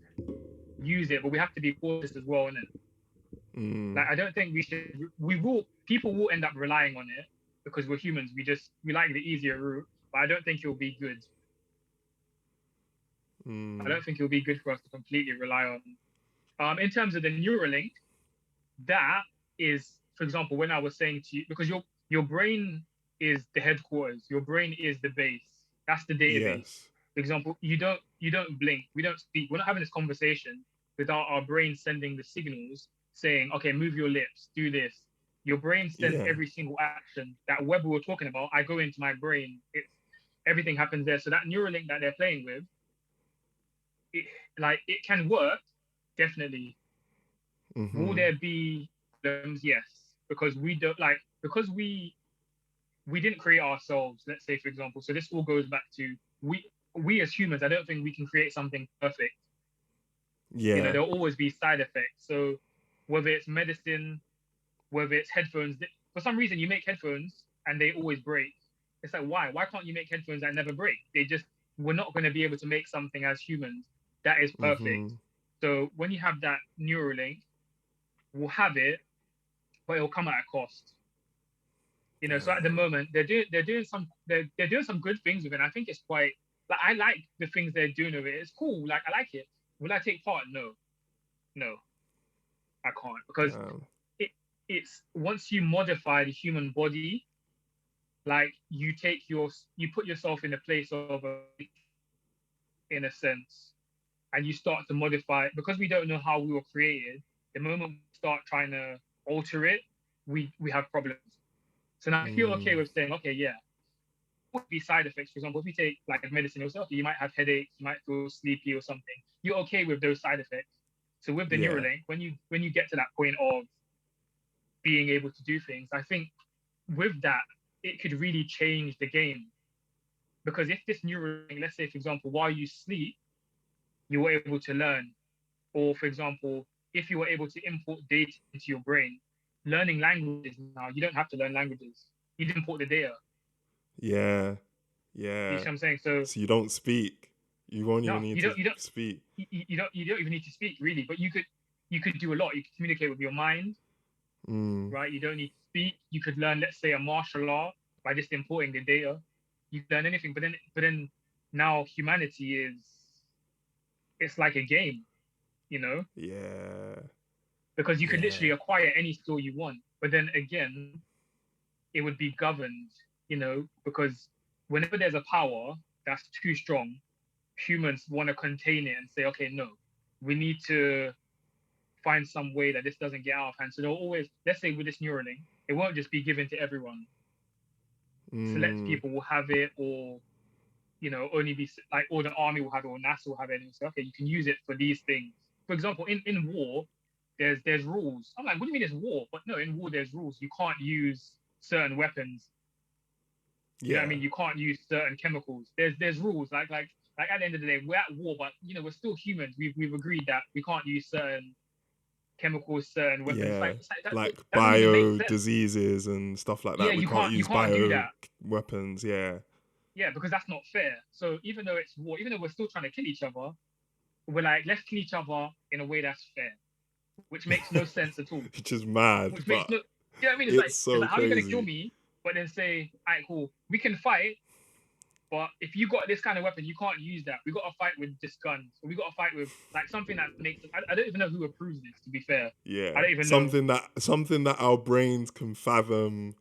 use it, but we have to be cautious as well, innit? Like I don't think people will end up relying on it because we're humans. We like the easier route, but I don't think it'll be good. I don't think it'll be good for us to completely rely on. In terms of the Neuralink, that is, for example, when I was saying to you, because your brain is the headquarters, your brain is the base. That's the database. Yes. For example, you don't blink, we don't speak, we're not having this conversation without our brain sending the signals saying, okay, move your lips, do this. Your brain sends every single action. That web we were talking about, I go into my brain, everything happens there. So that Neuralink that they're playing with, it can work, definitely. Will there be problems? Yes, because we didn't create ourselves, let's say, for example. So this all goes back to we as humans, I don't think we can create something perfect. Yeah. There'll always be side effects. So whether it's medicine, whether it's headphones, for some reason you make headphones and they always break. It's like, why? Why can't you make headphones that never break? We're not going to be able to make something as humans that is perfect. So when you have that Neuralink, we'll have it, but it'll come at a cost. So at the moment they're doing some good things with it. I think it's quite, like, I like the things they're doing with it. It's cool. Like, I like it. Will I take part? No, I can't, because it's once you modify the human body, like you put yourself in the place of in a sense, and you start to modify it, because we don't know how we were created. The moment we start trying to alter it, we have problems. So now if you're okay with saying, okay, yeah, what would be side effects? For example, if you take like medicine yourself, you might have headaches, you might feel sleepy or something. You're okay with those side effects. So with the Neuralink, when you get to that point of being able to do things, I think with that, it could really change the game. Because if this Neuralink, let's say, for example, while you sleep, you were able to learn, or for example, if you were able to import data into your brain, learning languages now, you don't have to learn languages. You import the data. Yeah. You know what I'm saying? So you don't speak. You won't even need to speak. You don't even need to speak, really, but you could do a lot. You could communicate with your mind, right? You don't need to speak. You could learn, let's say, a martial art by just importing the data. You can learn anything, but then now humanity it's like a game, Yeah. Because you could literally acquire any skill you want, but then again, it would be governed, because whenever there's a power that's too strong, humans want to contain it and say, okay, no, we need to find some way that this doesn't get out of hand. So they'll always, let's say with this Neuralink, it won't just be given to everyone. Select people will have it, or only be like, or the army will have it, or NASA will have it, and say, okay, you can use it for these things. For example, in war, there's rules. I'm like, what do you mean there's war? But no, in war there's rules. You can't use certain weapons. You know what I mean? You can't use certain chemicals. There's rules. Like at the end of the day, we're at war, but we're still humans. We've agreed that we can't use certain chemicals, certain weapons. Yeah, like bio diseases and stuff like that. Yeah, we can't use bio weapons. Yeah, because that's not fair. So even though it's war, even though we're still trying to kill each other, we're like, let's kill each other in a way that's fair, which makes no sense at all. Which is mad. Which makes no, you know what I mean? It's like how are you gonna kill me, but then say, alright, cool, we can fight, but if you got this kind of weapon, you can't use that. We got to fight with this gun. Or we got to fight with like something that makes. I don't even know who approves this. To be fair, yeah, I don't even know. Something that our brains can fathom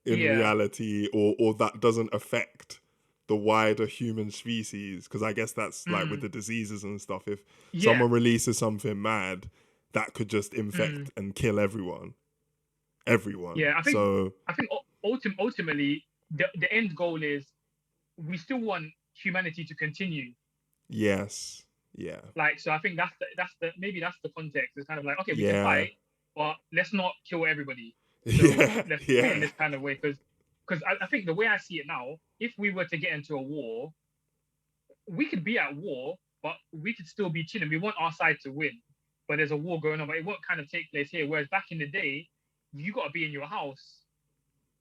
in reality, or that doesn't affect the wider human species. Because I guess that's like with the diseases and stuff. If someone releases something mad, that could just infect and kill everyone. Yeah, I think So ultimately the end goal is we still want humanity to continue. yes, yeah, Like, so I think maybe that's the context. It's kind of like, okay, we can yeah, fight, but let's not kill everybody. So yeah, let's do it in yeah, this kind of way. Because I think the way I see it now, if we were to get into a war, we could be at war, but we could still be chilling. We want our side to win, but there's a war going on, but it won't kind of take place here. Whereas back in the day, you got to be in your house.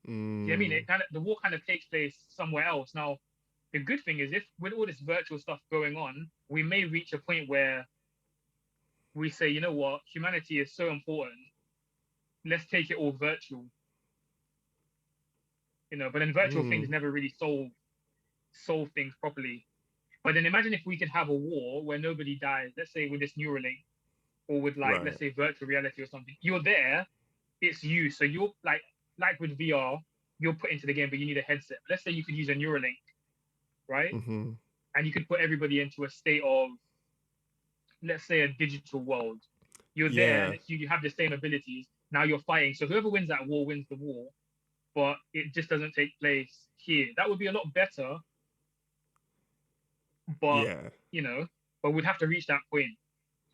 You know what I mean? The war kind of takes place somewhere else. Now, the good thing is, if with all this virtual stuff going on, we may reach a point where we say, you know what, humanity is so important. Let's take it all virtual. But then virtual things never really solve things properly. But then imagine if we could have a war where nobody dies. Let's say with this Neuralink, or with right. let's say virtual reality or something. You're there, it's you. So you're like with VR, you're put into the game, but you need a headset. Let's say you could use a Neuralink, right? And you could put everybody into a state of, let's say, a digital world. You're there, and you have the same abilities. Now you're fighting. So whoever wins that war wins the war, but it just doesn't take place here. That would be a lot better. But but we'd have to reach that point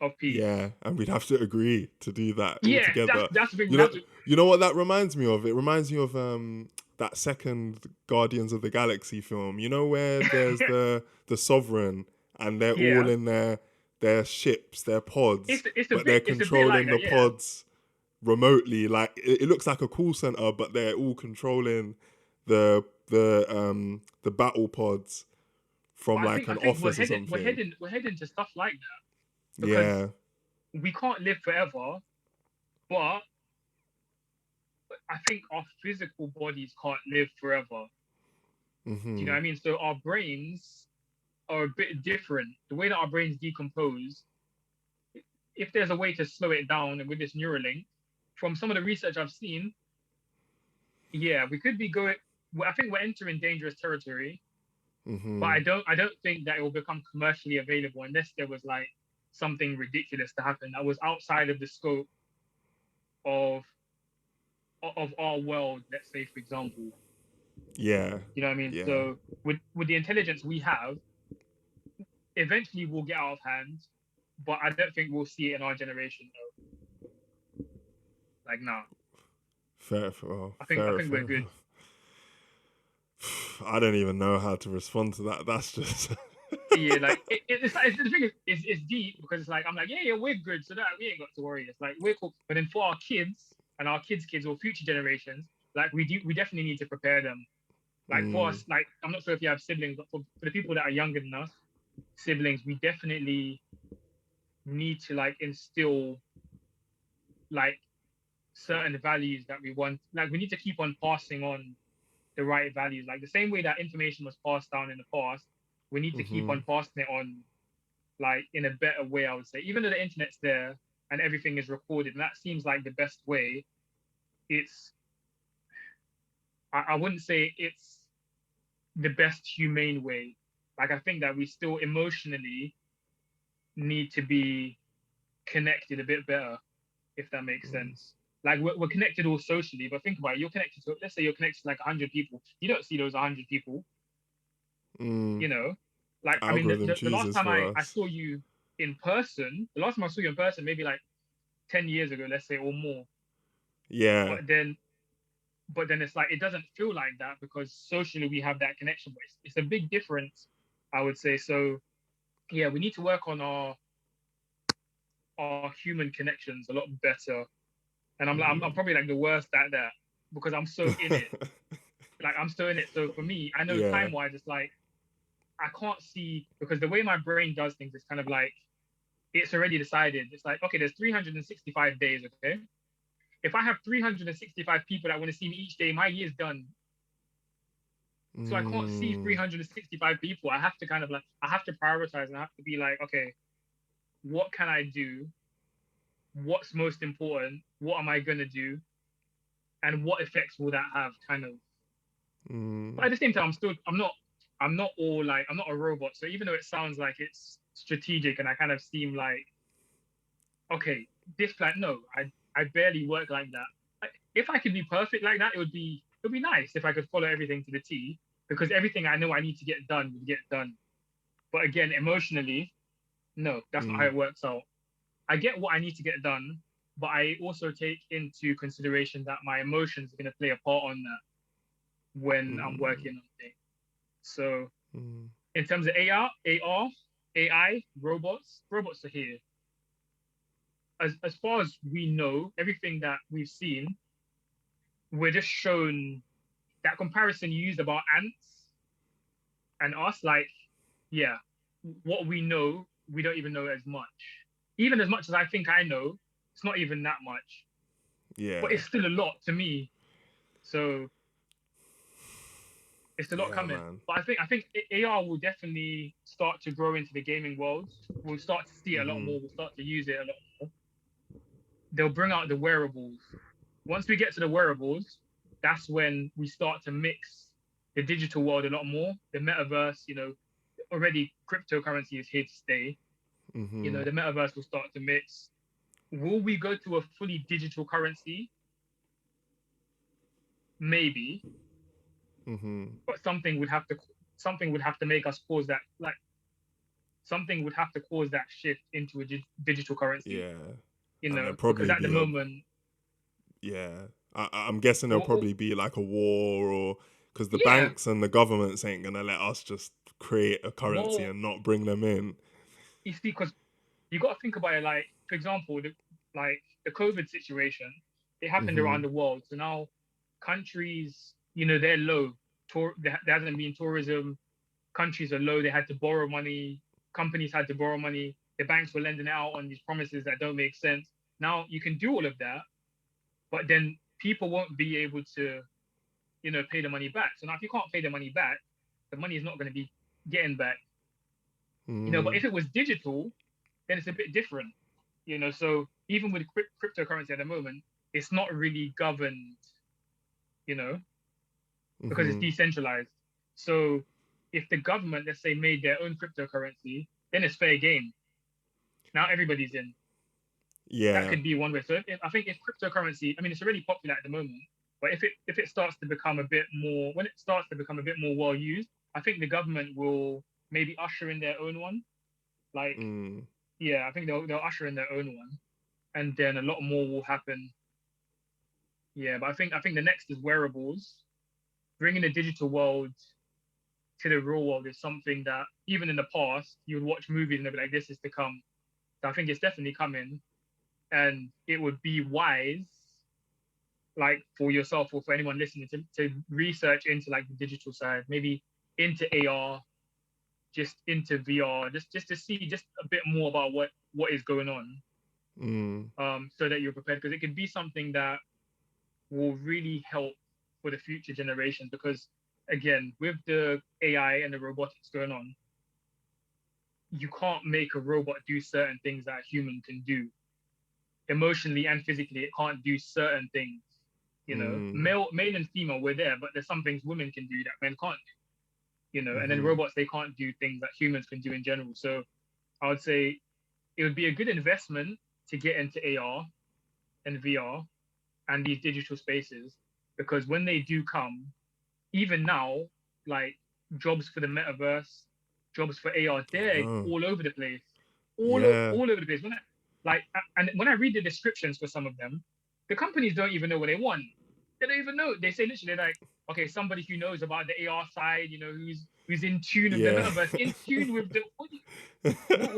of peace. Yeah, and we'd have to agree to do that all together. That's big. You know what that reminds me of? It reminds me of that second Guardians of the Galaxy film. You know, where there's the Sovereign, and they're all in their ships, their pods, they're controlling the pods remotely. Like it looks like a call center, but they're all controlling the battle pods from an office or something. We're heading to stuff like that. Because we can't live forever, but I think our physical bodies can't live forever. Do you know what I mean? So our brains are a bit different. The way that our brains decompose, if there's a way to slow it down, and with this Neuralink, from some of the research I've seen, we could be going. I think we're entering dangerous territory. But I don't think that it will become commercially available unless there was something ridiculous to happen that was outside of the scope of our world. Let's say, for example. Yeah. You know what I mean? Yeah. So with the intelligence we have, eventually we'll get out of hand, but I don't think we'll see it in our generation though. Nah. Fair. I think we're good. I don't even know how to respond to that. That's just it's the thing is, it's deep because it's I'm we're good, so that we ain't got to worry. It's we're cool, but then for our kids and our kids' or future generations, we definitely need to prepare them. For us, I'm not sure if you have siblings, but for the people that are younger than us, siblings, we definitely need to instill certain values that we want. We need to keep on passing on the right values. The same way that information was passed down in the past, we need to keep on passing it on in a better way, I would say. Even though the internet's there and everything is recorded, and that seems like the best way, I wouldn't say it's the best humane way. I think that we still emotionally need to be connected a bit better, if that makes sense. We're connected all socially, but think about it. You're connected to, let's say you're connected to 100 people. You don't see those 100 people. You know, the last time I saw you in person, maybe 10 years ago, let's say, or more. Yeah. But then it's it doesn't feel like that because socially we have that connection. But it's a big difference, I would say. So, yeah, we need to work on our human connections a lot better. And I'm probably the worst at that because I'm so in it. I'm so in it. So for me, I know time-wise, it's I can't see, because the way my brain does things is kind of it's already decided. It's okay, there's 365 days, okay? If I have 365 people that want to see me each day, my year's done. So I can't see 365 people. I have to I have to prioritize, and I have to be okay, what can I do? What's most important? What am I gonna do? And what effects will that have? But at the same time, I'm not a robot. So even though it sounds like it's strategic and I kind of seem okay, this like no, I barely work like that. If I could be perfect like that, it would be nice if I could follow everything to the T, because everything I know I need to get done would get done. But again, emotionally, no, that's not how Mm. it works out. I get what I need to get done, but I also take into consideration that my emotions are going to play a part on that when I'm Mm. working on things. So Mm. in terms of AR, AI, robots are here. As far as we know, everything that we've seen, we're just shown that comparison you used about ants and us. Like, yeah, what we know, we don't even know as much. Even as much as I think I know, it's not even that much. But Yeah. it's still a lot to me. So it's a lot Yeah, coming. man. But I think AR will definitely start to grow into the gaming world. We'll start to see it a lot Mhm. more. We'll start to use it a lot more. They'll bring out the wearables. Once we get to the wearables, that's when we start to mix the digital world a lot more. The metaverse, already cryptocurrency is here to stay. Mhm. The metaverse will start to mix. Will we go to a fully digital currency? Maybe, Mhm. but something would have to make us pause that. Like something would have to cause that shift into a digital currency. Yeah. And there'll Because probably at the be a moment, yeah. I'm guessing there'll or, probably be like a war or because the yeah, banks and the governments ain't gonna let us just create a currency well, and not bring them in. you see, because you got to think about it. Like, for example, the COVID situation, it happened around Mhm. the world. So now countries, they're low. There hasn't been tourism. Countries are low. They had to borrow money. Companies had to borrow money. The banks were lending out on these promises that don't make sense. Now you can do all of that, but then people won't be able to, pay the money back. So now if you can't pay the money back, the money is not going to be getting back. But Mm. if it was digital, then it's a bit different. So even with cryptocurrency at the moment, it's not really governed, you know, because it's Mhm. decentralized. So if the government, let's say, made their own cryptocurrency, then it's fair game. Now everybody's in. That Yeah. could be one way. So I think if cryptocurrency, I mean, it's already popular at the moment, but if it starts to become a bit more, when it starts to become a bit more well used, I think the government will maybe usher in their own one. Like, Mm. yeah, I think they'll usher in their own one, and then a lot more will happen. Yeah, but I think the next is wearables. Bringing the digital world to the real world is something that even in the past you would watch movies and they'd be like, "This is to come." So I think it's definitely coming, and it would be wise, like for yourself or for anyone listening, to research into like the digital side, maybe into AR, just into VR, just to see just a bit more about what is going on, Mm. so that you're prepared, because it could be something that will really help for the future generations. Because again, with the AI and the robotics going on, you can't make a robot do certain things that a human can do emotionally and physically. It can't do certain things. Mm. Male and female, we're there, but there's some things women can do that men can't do. And then Mhm. robots, they can't do things that humans can do in general. So I would say it would be a good investment to get into AR and VR and these digital spaces, because when they do come, even now, like jobs for the metaverse, jobs for AR, I they're know. all over the place, Yeah. all over the place. And when I read the descriptions for some of them, the companies don't even know what they want. They don't even know. They say literally like, okay, somebody who knows about the AR side, who's in tune with the Yeah. metaverse, in tune with the what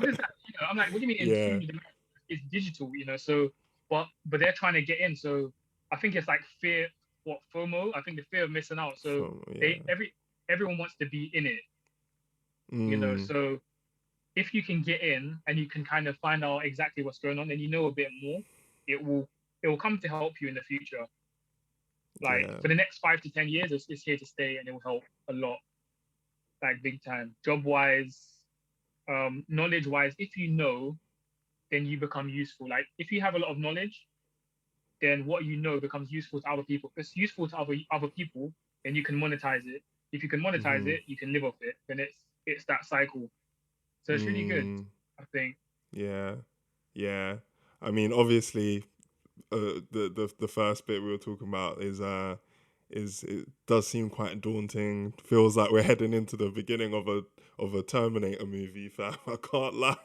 is that? I'm like, what do you mean in tune Yeah. with the metaverse? It's digital. So, but they're trying to get in. So I think it's like fear, what FOMO. I think the fear of missing out. So From they yeah. everyone wants to be in it. Mm. So if you can get in and you can kind of find out exactly what's going on and you know a bit more, it will it will come to help you in the future. Like Yeah. for the next 5 to 10 years, it's here to stay and it will help a lot, like big time. Job wise, knowledge wise, if you know, then you become useful. Like if you have a lot of knowledge, then what you know becomes useful to other people. If it's useful to other people, then you can monetize it. If you can monetize Mhm. it, you can live off it. Then it's that cycle. So it's really good, Mm. I think. Yeah. Yeah. I mean, obviously, the first bit we were talking about is it does seem quite daunting. Feels like we're heading into the beginning of a Terminator movie, fam. I can't lie.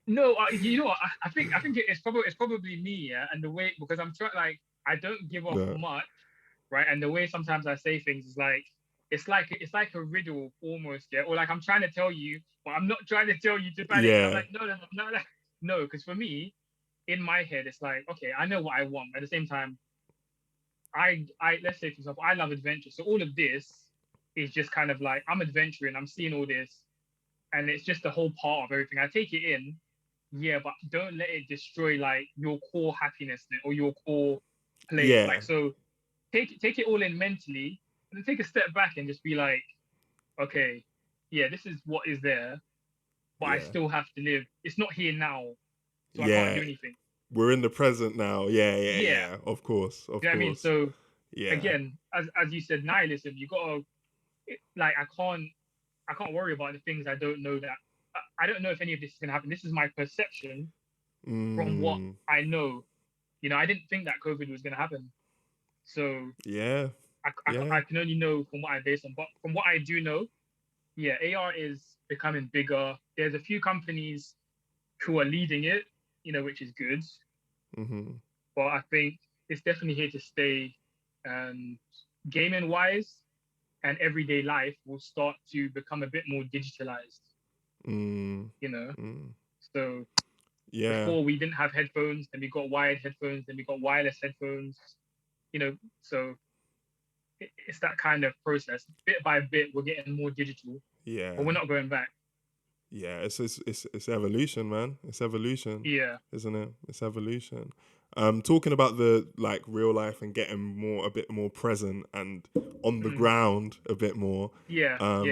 No, you know what? I think it's probably me, yeah, and the way because I'm trying like I don't give off No. much, right? And the way sometimes I say things is like it's like a riddle almost, yeah, or like I'm trying to tell you, but I'm not trying to tell you to panic. I'm Yeah. like no, because for me, in my head, it's like okay, I know what I want. At the same time, I let's say for example, I love adventure, so all of this is just kind of like I'm adventuring, I'm seeing all this, and it's just the whole part of everything. I take it in, yeah, but don't let it destroy like your core happiness or your core place. Yeah. Like so, take it all in mentally, and then take a step back and just be like, okay, yeah, this is what is there, but I Yeah. still have to live. It's not here now, so I can't Yeah. do anything. We're in the present now. Yeah, yeah, Yeah, yeah. Of course. you Of know what I mean. course. So Yeah. again, as you said, nihilism. You gotta like I can't worry about the things I don't know that I don't know if any of this is gonna happen. This is my perception from what Mm, I know. I didn't think that COVID was gonna happen. So yeah. I Yeah. can only know from what I base on. But from what I do know, yeah, AR is becoming bigger. There's a few companies who are leading it, which is good. Mm-hmm. But I think it's definitely here to stay. And gaming wise and everyday life will start to become a bit more digitalized, Mm, you know. mm. So Yeah. before we didn't have headphones, then we got wired headphones, then we got wireless headphones, so it's that kind of process. Bit by bit, we're getting more digital, but Yeah. we're not going back. Yeah, it's evolution, man. It's evolution, Yeah. isn't it? It's evolution. Talking about the like real life and getting a bit more present and on the Mm. ground a bit more. Yeah. Yeah. Um,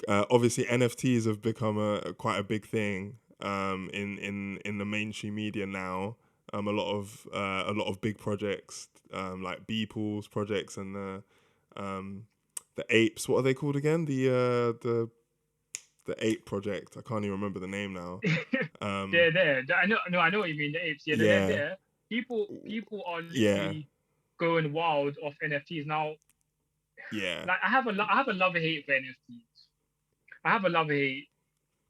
Yeah. Obviously NFTs have become quite a big thing. In the mainstream media now. A lot of big projects, like Beeple's projects and the apes. What are they called again? The ape project. I can't even remember the name now. Yeah. Um, They're there. I know. No, I know what you mean. The apes. Yeah, they're yeah, there. People are yeah, literally going wild off NFTs now. yeah. Like I have a love hate for NFTs. I have a love hate.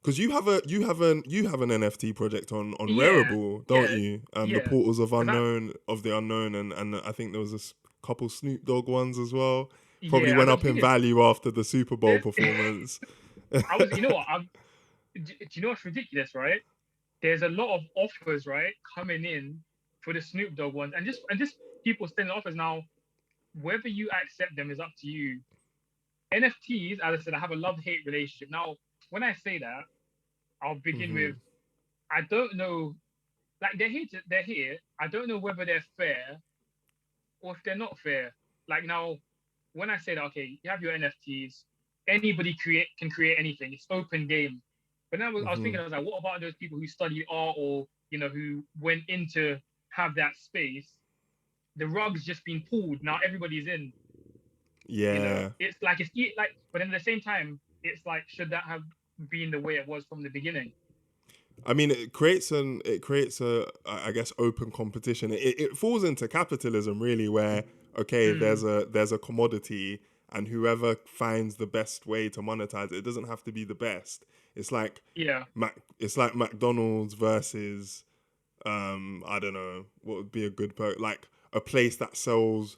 Because you have an NFT project on Yeah. Wearable, don't Yeah. you? The Yeah. Portals Because of the Unknown, and I think there was couple Snoop Dogg ones as well. Probably I went don't up think in it's value after the Super Bowl there's. performance. I was. You know what? Do you know what's ridiculous, right? There's a lot of offers, right, coming in for the Snoop Dogg ones, and just people sending offers now. Whether you accept them is up to you. NFTs, as I said, I have a love-hate relationship. Now, when I say that, I'll begin Hmm. with I don't know. Like they're here. I don't know whether they're fair or if they're not fair. Like now, when I say that, okay, you have your NFTs, anybody can create anything. It's open game. But then I was Hmm. thinking, I was like, what about those people who study art or who went in to have that space? The rug's just been pulled. Now everybody's in. Yeah. It's like like, but at the same time, it's like, should that have been the way it was from the beginning? I mean, it creates a I guess open competition. It falls into capitalism really, where okay, Mm, there's a commodity, and whoever finds the best way to monetize it, it doesn't have to be the best. It's like yeah, it's like McDonald's versus I don't know what would be a good like a place that sells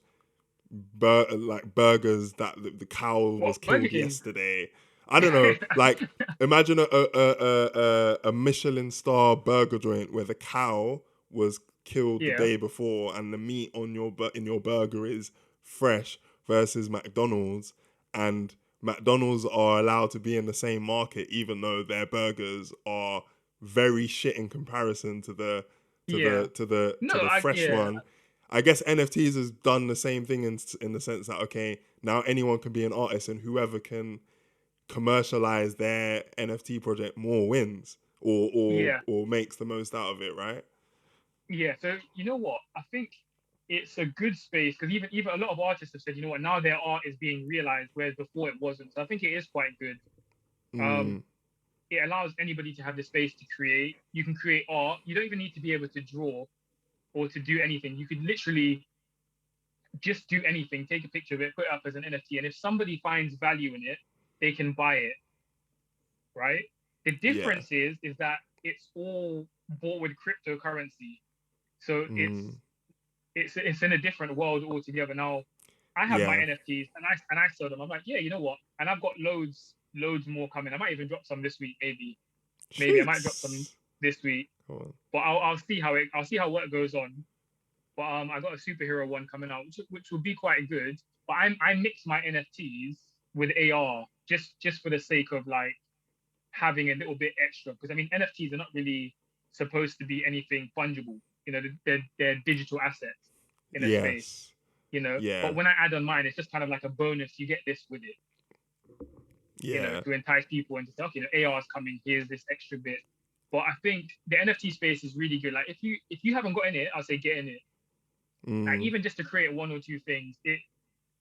like burgers that the cow what was Burger killed King? yesterday. I don't know. Like imagine a Michelin star burger joint where the cow was killed the Yeah, day before and the meat in your burger is fresh versus McDonald's, and McDonald's are allowed to be in the same market even though their burgers are very shit in comparison to yeah. to No, the fresh yeah, one. I guess NFTs has done the same thing in the sense that okay, now anyone can be an artist and whoever can commercialize their NFT project more wins yeah, or makes the most out of it, right? yeah. So you know what? I think it's a good space because even a lot of artists have said, you know what, now their art is being realized, whereas before it wasn't. So I think it is quite good. Um, Mm, it allows anybody to have the space to create. You can create art. You don't even need to be able to draw or to do anything. You could literally just do anything, take a picture of it, put it up as an NFT. And if somebody finds value in it, they can buy it, right? The Yeah. difference is that it's all bought with cryptocurrency. So Mm. it's in a different world altogether. Now, I have my Yeah. NFTs and I sell them. I'm like, yeah, you know what? And I've got loads more coming. I might even drop some this week, maybe I might drop some Shoots. this week. Come on. But I'll see how work goes on. But I got a superhero one coming out, which will be quite good. But I mix my NFTs with AR just for the sake of like having a little bit extra, because I mean NFTs are not really supposed to be anything fungible. You know, they're digital assets in a space. Yes. You know, Yeah. but when I add on mine, it's just kind of like a bonus. You get this with it. You know, Yeah. to entice people and to say, okay, the AR is coming. Here's this extra bit. But I think the NFT space is really good. Like if you haven't got in it, I'll say get in it. Like Mm. even just to create one or two things,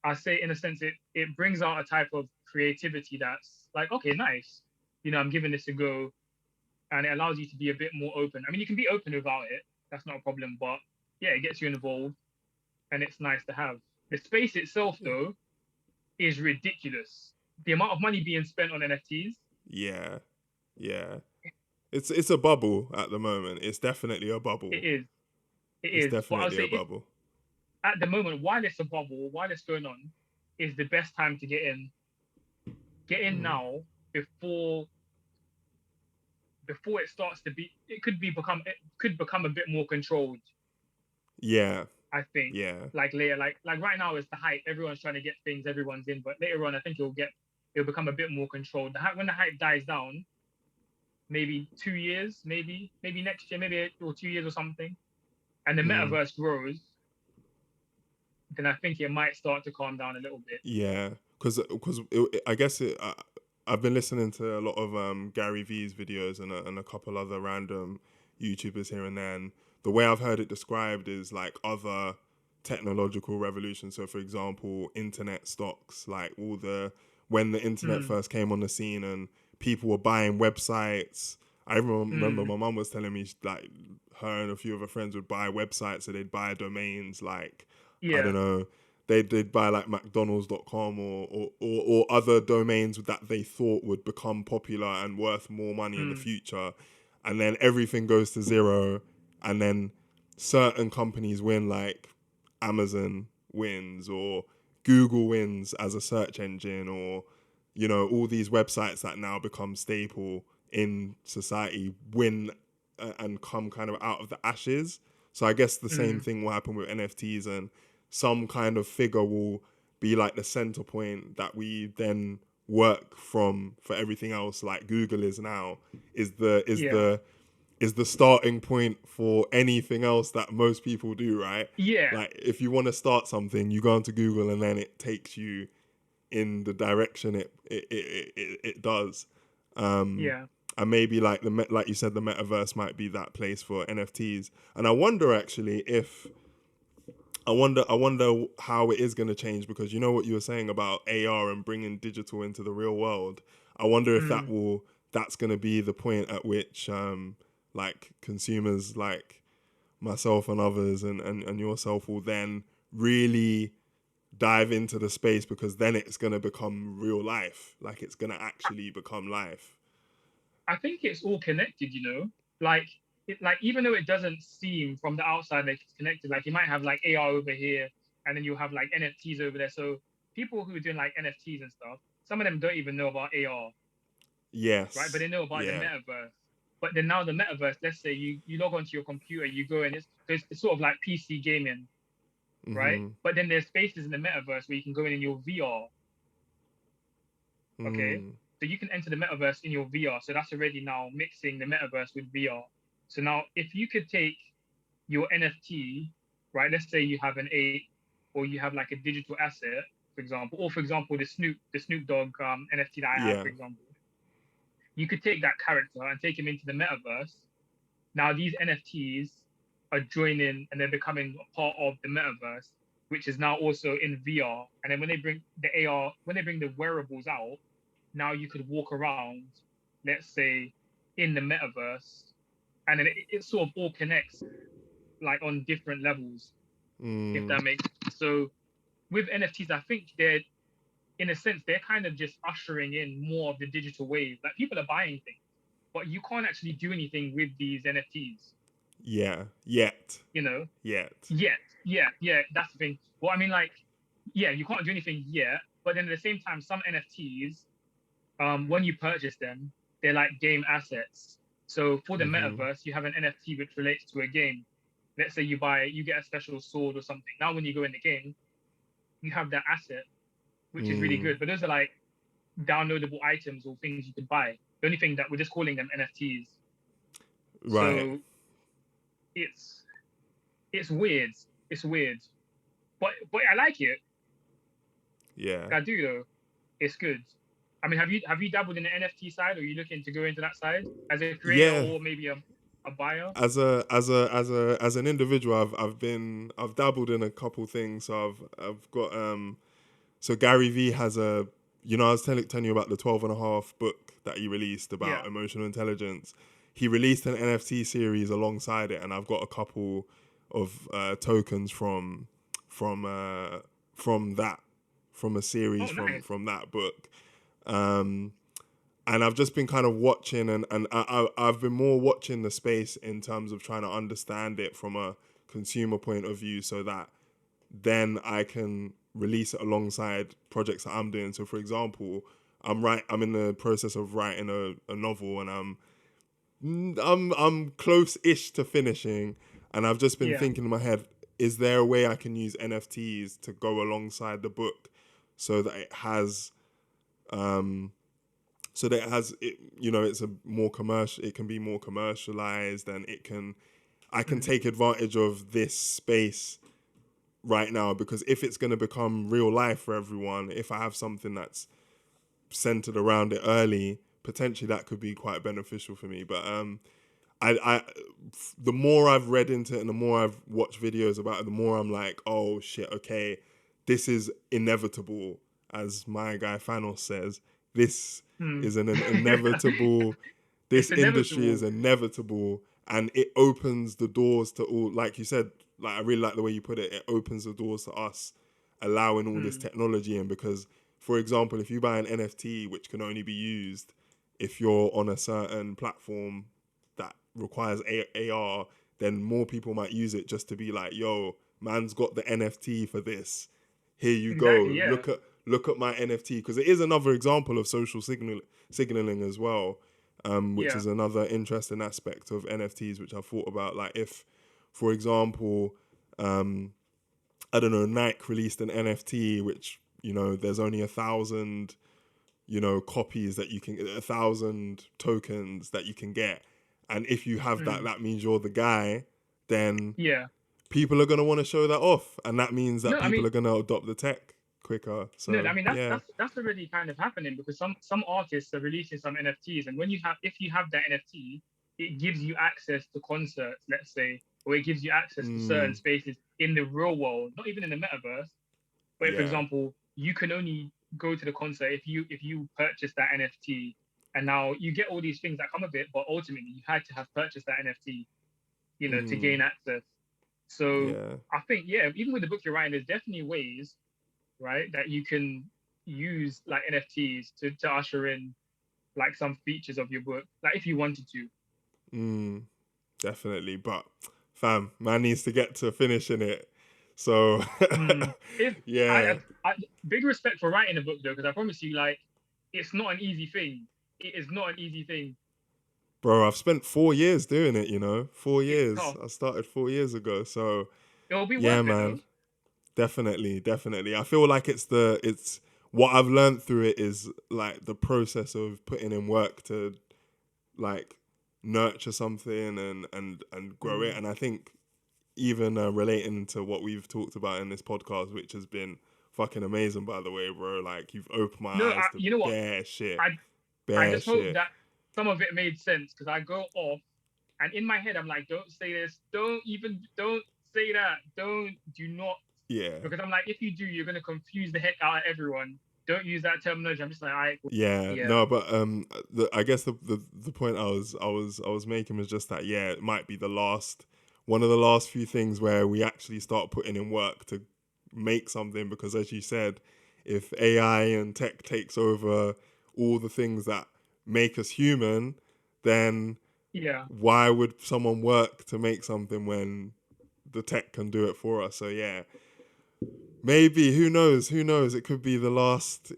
I say in a sense it brings out a type of creativity that's like, okay, nice. You know, I'm giving this a go, and it allows you to be a bit more open. I mean, you can be open without it. That's not a problem. But yeah, it gets you involved, and it's nice to have. The space itself, though, is ridiculous. The amount of money being spent on NFTs. Yeah. Yeah. It's a bubble at the moment. It's definitely a It bubble. is. It It's is. But I'll definitely say a if bubble. at the moment, while it's a bubble, while it's going on, is the best time to get in. Get in Mm. now before it starts to be. It could become a bit more controlled. Yeah. I think Yeah. like later, like right now it's the hype. Everyone's trying to get things. Everyone's in, but later on, I think it'll become a bit more controlled. When the hype dies down, maybe 2 years, maybe next year, maybe or 2 years or something, and the Mm. metaverse grows, then I think it might start to calm down a little bit. Yeah. Because I guess I've been listening to a lot of Gary V's videos and a couple other random YouTubers here and there. And the way I've heard it described is like other technological revolutions. So, for example, internet stocks, like when the internet Mm, first came on the scene and people were buying websites. I even remember mm, my mum was telling me like her and a few of her friends would buy websites, so they'd buy domains like I yeah. don't know, they'd buy like McDonald's.com or other domains that they thought would become popular and worth more money in the Mm, future, and then everything goes to zero, and then certain companies win, like Amazon wins or Google wins as a search engine, or all these websites that now become staple in society win and come kind of out of the ashes. So I guess the same mm, thing will happen with NFTs, and some kind of figure will be like the center point that we then work from for everything else, like Google is now, is the is yeah. the is the starting point for anything else that most people do, right? Yeah. Like if you want to start something, you go onto Google and then it takes you in the direction it does. Um, Yeah. and maybe like like you said, the metaverse might be that place for NFTs. And I wonder actually if I wonder how it is going to change, because you know what you were saying about AR and bringing digital into the real world. I wonder if Mm, that's going to be the point at which like consumers like myself and others and yourself will then really dive into the space, because then it's going to become real life. Like it's going to actually become life. I think it's all connected, you know. Like like even though it doesn't seem from the outside like it's connected, like you might have like AR over here, and then you'll have like NFTs over there. So people who are doing like NFTs and stuff, some of them don't even know about AR, right? But Yes. they know about the Yeah. metaverse. But then now the metaverse, let's say you log onto your computer, you go and it's sort of like PC gaming, right? Mhm. But then there's spaces in the metaverse where you can go in your VR. Okay. Mm. So you can enter the metaverse in your VR. So that's already now mixing the metaverse with VR. So now if you could take your NFT, right? Let's say you have an ape or you have like a digital asset, for example, or for example, the Snoop Dogg NFT that I have, Yeah. for example. You could take that character and take him into the metaverse. Now these NFTs are joining and they're becoming a part of the metaverse, which is now also in VR. And then when they bring the AR, when they bring the wearables out, now you could walk around let's say, in the metaverse, and then it sort of all connects like on different levels, if Mm. that makes sense. So with NFTs, I think they're, in a sense, they're kind of just ushering in more of the digital wave. Like people are buying things, but you can't actually do anything with these NFTs, Yeah. Yet. you know? Yet. Yet. Yeah, that's the thing. Well, I mean, like, yeah, you can't do anything yet, but then at the same time, some NFTs, when you purchase them, they're like game assets. So for the Mm-hmm. metaverse, you have an NFT which relates to a game. Let's say you get a special sword or something. Now, when you go in the game, you have that asset, which is really Mm. good. But those are like downloadable items or things you could buy. The only thing that we're just calling them NFTs. Right. So it's it's weird. It's weird. But I like it. Yeah. I do though. It's good. I mean, have you dabbled in the NFT side, or are you looking to go into that side as a creator Yeah. or maybe a buyer? As an individual, I've dabbled in a couple things. So I've got so Gary V has a, I was telling you about the 12 and a half book that he released Yeah. about emotional intelligence. He released an NFT series alongside it, and I've got a couple of tokens from uh, from that from a series Oh, nice. from that book. Um, and I've just been kind of watching, and I've been more watching the space in terms of trying to understand it from a consumer point of view, so that then I can release it alongside projects that I'm doing. So, for example, I'm in the process of writing a novel, and I'm close-ish to finishing, and I've just been Yeah. thinking in my head, is there a way I can use NFTs to go alongside the book, so that it has um, it's a more commercial, it can be more commercialized, and I can Mm. take advantage of this space right now, because if it's going to become real life for everyone, if I have something that's centered around it early, potentially that could be quite beneficial for me. But I the more I've read into it and the more I've watched videos about it, the more I'm like, oh shit, okay, this is inevitable, as my guy Thanos says. This Mm. is an inevitable. This It's industry is inevitable. inevitable, and it opens the doors to all. Like you said, like I really like the way you put it. It opens the doors to us allowing all this Mm. technology in, because, for example, if you buy an NFT which can only be used if you're on a certain platform that requires AR, then more people might use it just to be like, yo, man's got the NFT for this. Here you Exactly. go. Yeah. Look at my NFT, because it is another example of social signaling as well, which Yeah. is another interesting aspect of NFTs, which I've thought about. Like if, for example, I don't know, Nike released an NFT which, there's only 1,000, copies that you can, 1,000 tokens that you can get. And if you have that, Mm. that means you're the guy, then Yeah. people are going to want to show that off. And that means that No, I people mean, are going to adopt the tech quicker. no, I So, mean that's yeah. that's that's already kind of happening because some artists are releasing some NFTs, and when you have if you have that NFT, it gives you access to concerts, let's say, or it gives you access to certain Mm, spaces in the real world, not even in the metaverse. But for yeah. example, you can only go to the concert if you purchase that NFT, and now you get all these things that come with it, but ultimately you had to have purchased that NFT, to Mm, gain access. So yeah. I think yeah, even with the book you're writing, there's definitely ways, right, that you can use like NFTs to usher in like some features of your book, like if you wanted to. Mm, definitely. But, fam, man needs to get to finishing it. So, If yeah. big respect for writing a book though, because I promise you, like, it's not an easy thing. It is not an easy thing. Bro, I've spent 4 years doing it, 4 It's years. tough. I started 4 years ago. So, It'll be yeah, worth it though. man. Definitely, definitely. I feel like it's what I've learned through it is like the process of putting in work to like nurture something and grow it. Mm. And I think even relating to what we've talked about in this podcast, which has been fucking amazing, by the way, bro. Like you've opened my No, eyes to you know what? bare shit, I I bare just hope shit. that some of it made sense because I go off and in my head I'm like, don't say this, don't say that, do not, Yeah. because I'm like, if you do, you're gonna confuse the heck out of everyone. don't use that terminology. I'm just like, Yeah, yeah, no, but I guess the point I was making was just that, yeah, it might be one of the last few things where we actually start putting in work to make something, because as you said, if AI and tech takes over all the things that make us human, then yeah, why would someone work to make something when the tech can do it for us? So yeah, maybe, who knows, it could be the last,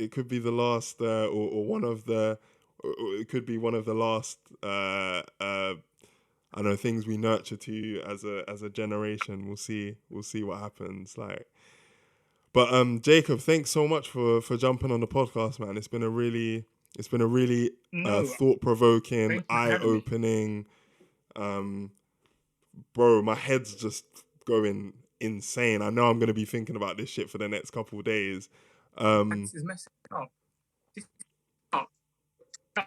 or one of the, or it could be one of the last I don't know, things we nurture to as a generation. We'll see what happens, like. But Jacob, thanks so much for jumping on the podcast, man. It's been a really no, thought-provoking, thank you for having me. eye-opening, bro, my head's just going insane. I know I'm gonna be thinking about this shit for the next couple of days. This is messing up. This, up.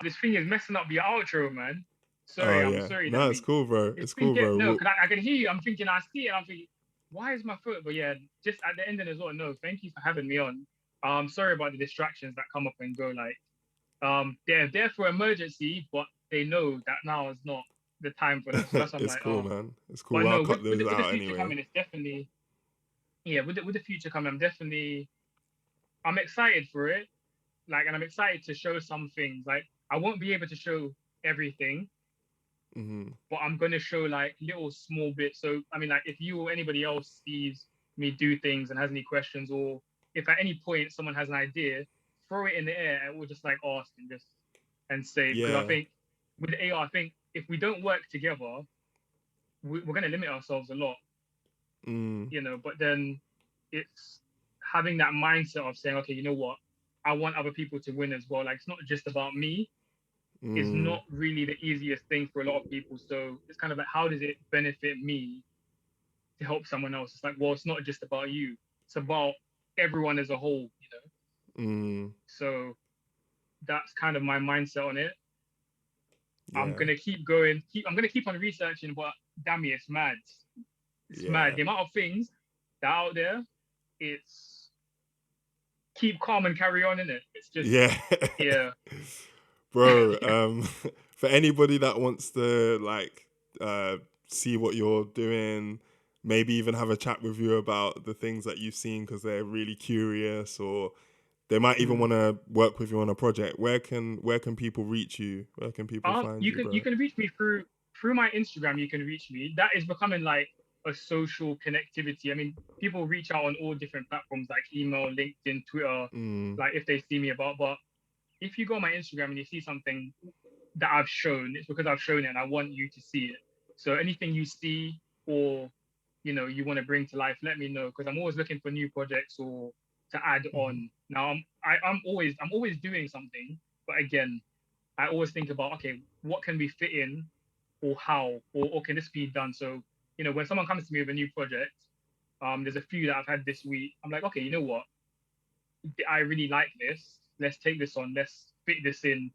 This thing is messing up the outro, man. Oh I'm yeah, sorry, no, it's Dami. cool, bro. It's It's been cool, bro. no, because I can hear you. I'm thinking, I see it. I'm thinking, why is my foot? But yeah, just at the ending as well. No, thank you for having me on. Sorry about the distractions that come up and go. Like, they're there for emergency, but they know that now is not the time for that. So that's why I'm It's like, cool, oh. man. It's But cool. I'll no, cut those with the out future anyway. coming, it's definitely, yeah. With the future coming, I'm excited for it. Like, and I'm excited to show some things. Like, I won't be able to show everything, but I'm gonna show like little small bits. So I mean, like, if you or anybody else sees me do things and has any questions, or if at any point someone has an idea, throw it in the air and we'll just like ask and say. Because I Yeah. think with AI, I think if we don't work together, we're gonna limit ourselves a lot, Mm. But then it's having that mindset of saying, okay, you know what, I want other people to win as well. Like, it's not just about me. Is Mm. not really the easiest thing for a lot of people. So it's kind of like, how does it benefit me to help someone else? It's like, well, it's not just about you. It's about everyone as a whole. Mm. So that's kind of my mindset on it. I'm Yeah. gonna keep going. I'm gonna keep on researching, but damn it, it's mad. It's mad. Yeah. The amount of things that are out there, it's keep calm and carry on in it. It's just, Yeah. yeah. Bro, for anybody that wants to like see what you're doing, maybe even have a chat with you about the things that you've seen because they're really curious, or they might even want to work with you on a project. Where can people reach you? Where can people find You you, can bro? reach me through my Instagram. You can reach me. That is becoming like a social connectivity. I mean, people reach out on all different platforms like email, LinkedIn, Twitter, Mm. like if they see me about. But if you go on my Instagram and you see something that I've shown, it's because I've shown it and I want you to see it. So anything you see or you want to bring to life, let me know, because I'm always looking for new projects or to add on. Now I'm always doing something, but again, I always think about, okay, what can we fit in, or how, or can this be done? So when someone comes to me with a new project, there's a few that I've had this week. I'm like, okay, you know what? I really like this. Let's take this on. Let's fit this in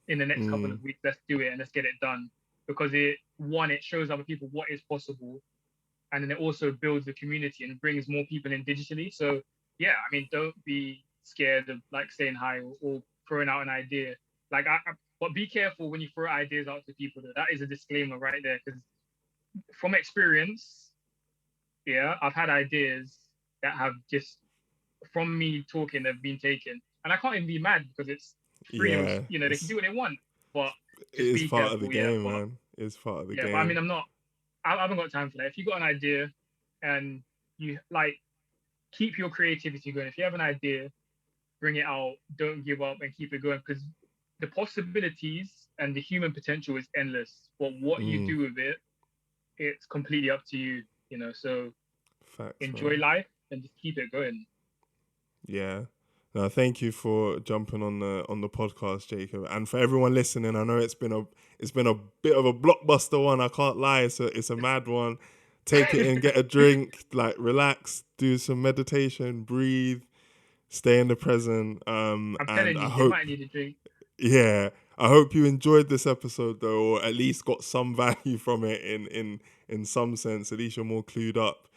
the next couple Mm. of weeks. Let's do it and let's get it done, because it shows other people what is possible, and then it also builds the community and brings more people in digitally. So yeah, I mean, don't be scared of like saying hi, or throwing out an idea. Like, but be careful when you throw ideas out to people. That is a disclaimer right there, because from experience, yeah, I've had ideas that have just, from me talking, have been taken, and I can't even be mad because it's freedom. Yeah, They can do what they want, but it just is be part of the careful. Yeah, game, but man. It's part of the yeah, but I mean, game. I haven't got time for that. If you got an idea and you like, keep your creativity going. If you have an idea, bring it out. Don't give up and keep it going, because the possibilities and the human potential is endless. But what you Mm. do with it, it's completely up to you. So Facts, enjoy man. life and just keep it going. Yeah. No, thank you for jumping on the podcast, Jacob, and for everyone listening. I know it's been a bit of a blockbuster one. I can't lie, it's a mad one. Take it in, get a drink, like relax, do some meditation, breathe, stay in the present. I'm And telling I you, you hope, might need a drink. yeah, I hope you enjoyed this episode though, or at least got some value from it in some sense. At least you're more clued up.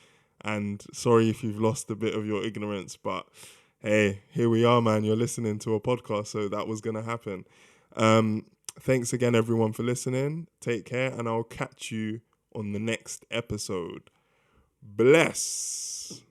And sorry if you've lost a bit of your ignorance, but hey, here we are, man. You're listening to a podcast, so that was going to happen. Thanks again, everyone, for listening. Take care, and I'll catch you on the next episode. Bless.